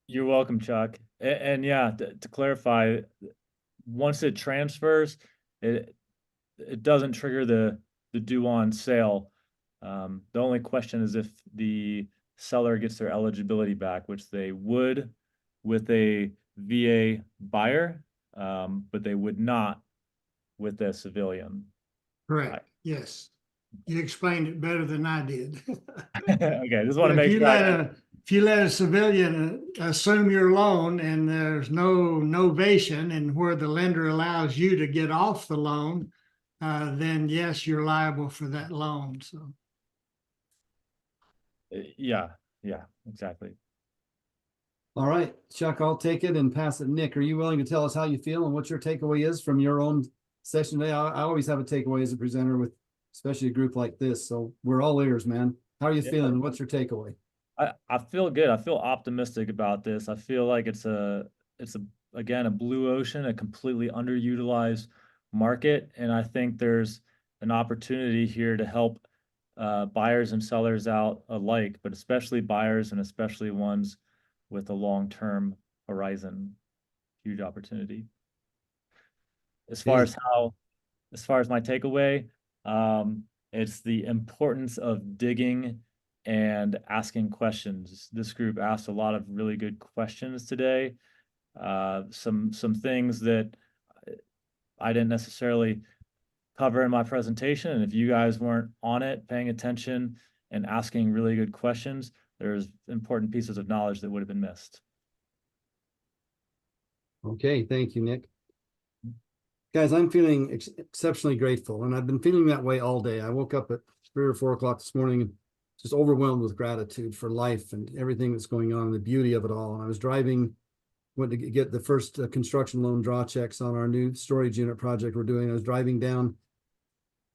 You're welcome, Chuck. And yeah, to clarify, once it transfers, it doesn't trigger the due on sale. The only question is if the seller gets their eligibility back, which they would with a VA buyer, but they would not with a civilian. Correct. Yes. You explained it better than I did. Okay, just want to If make you sure. if you let a civilian assume your loan and there's no novation and where the lender allows you to get off the loan, then yes, you're liable for that loan. So Yeah, exactly. All right, Chuck, I'll take it and pass it. Nick, are you willing to tell us how you feel and what your takeaway is from your own session today? I always have a takeaway as a presenter with, especially a group like this. So we're all ears, man. How are you feeling? What's your takeaway? I feel good. I feel optimistic about this. I feel like it's again, a blue ocean, a completely underutilized market. And I think there's an opportunity here to help buyers and sellers out alike, but especially buyers and especially ones with a long-term horizon. Huge opportunity. As far as my takeaway, it's the importance of digging and asking questions. This group asked a lot of really good questions today. Some things that I didn't necessarily cover in my presentation. And if you guys weren't on it, paying attention and asking really good questions, there's important pieces of knowledge that would have been missed. Okay, thank you, Nick. Guys, I'm feeling exceptionally grateful, and I've been feeling that way all day. I woke up at 3 or 4 o'clock this morning and just overwhelmed with gratitude for life and everything that's going on, the beauty of it all. And I was driving, went to get the first construction loan draw checks on our new storage unit project we're doing. I was driving down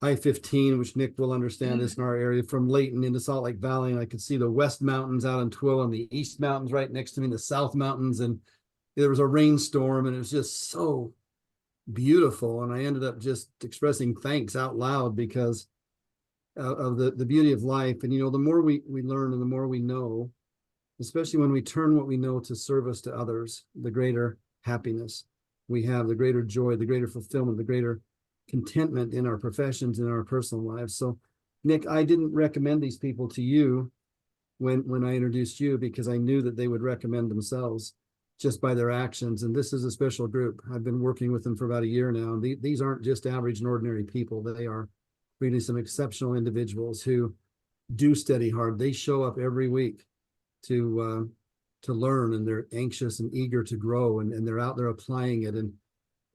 I-15, which Nick will understand is in our area, from Layton into Salt Lake Valley, and I could see the West Mountains out in Tooele and the East Mountains right next to me, the South Mountains, and there was a rainstorm, and it was just so beautiful. And I ended up just expressing thanks out loud because of the beauty of life. And you know, the more we learn and the more we know, especially when we turn what we know to service to others, the greater happiness we have, the greater joy, the greater fulfillment, the greater contentment in our professions and our personal lives. So Nick, I didn't recommend these people to you when I introduced you because I knew that they would recommend themselves just by their actions. And this is a special group. I've been working with them for about a year now. And these aren't just average and ordinary people. They are really some exceptional individuals who do study hard. They show up every week to learn, and they're anxious and eager to grow, and they're out there applying it. And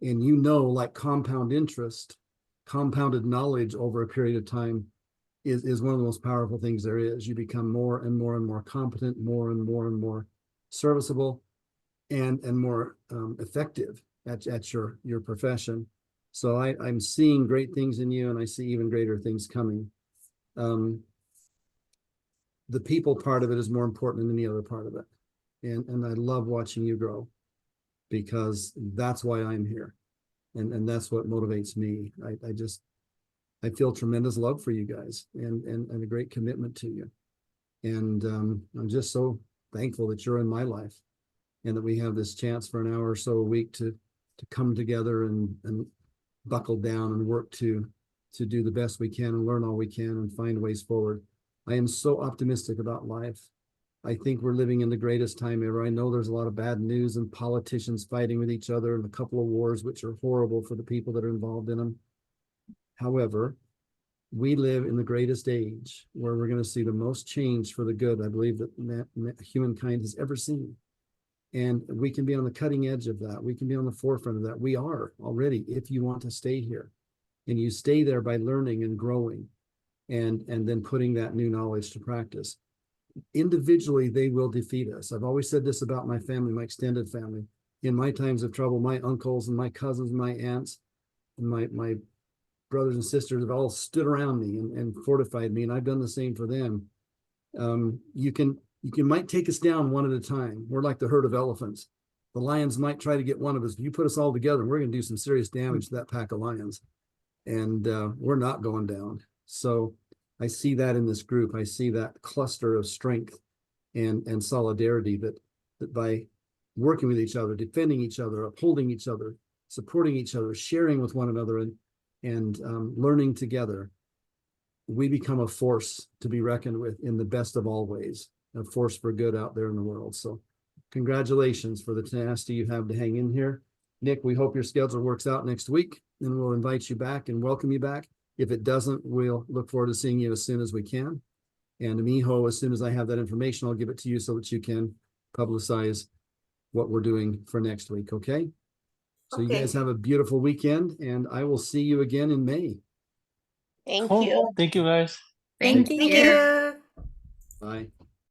you know, like compound interest, compounded knowledge over a period of time is one of the most powerful things there is. You become more and more and more competent, more and more and more serviceable, and more effective at your profession. So I'm seeing great things in you, and I see even greater things coming. The people part of it is more important than any other part of it. And I love watching you grow, because that's why I'm here. And that's what motivates me. I feel tremendous love for you guys and a great commitment to you. And I'm just so thankful that you're in my life and that we have this chance for an hour or so a week to come together and buckle down and work to do the best we can and learn all we can and find ways forward. I am so optimistic about life. I think we're living in the greatest time ever. I know there's a lot of bad news and politicians fighting with each other and a couple of wars, which are horrible for the people that are involved in them. However, we live in the greatest age where we're going to see the most change for the good, I believe, that humankind has ever seen. And we can be on the cutting edge of that. We can be on the forefront of that. We are already, if you want to stay here. And you stay there by learning and growing and then putting that new knowledge to practice. Individually, they will defeat us. I've always said this about my family, my extended family. In my times of trouble, my uncles and my cousins, my aunts, and my brothers and sisters have all stood around me and fortified me, and I've done the same for them. You might take us down one at a time. We're like the herd of elephants. The lions might try to get one of us. If you put us all together, we're going to do some serious damage to that pack of lions. And we're not going down. So I see that in this group. I see that cluster of strength and solidarity that by working with each other, defending each other, upholding each other, supporting each other, sharing with one another, and learning together, we become a force to be reckoned with in the best of all ways, a force for good out there in the world. So congratulations for the tenacity you have to hang in here. Nick, we hope your schedule works out next week, and we'll invite you back and welcome you back. If it doesn't, we'll look forward to seeing you as soon as we can. And Miho, as soon as I have that information, I'll give it to you so that you can publicize what we're doing for next week, okay? So you Okay. guys have a beautiful weekend, and I will see you again in May. Thank Cool. you. Thank you, guys. Thank Thank you. you. Bye.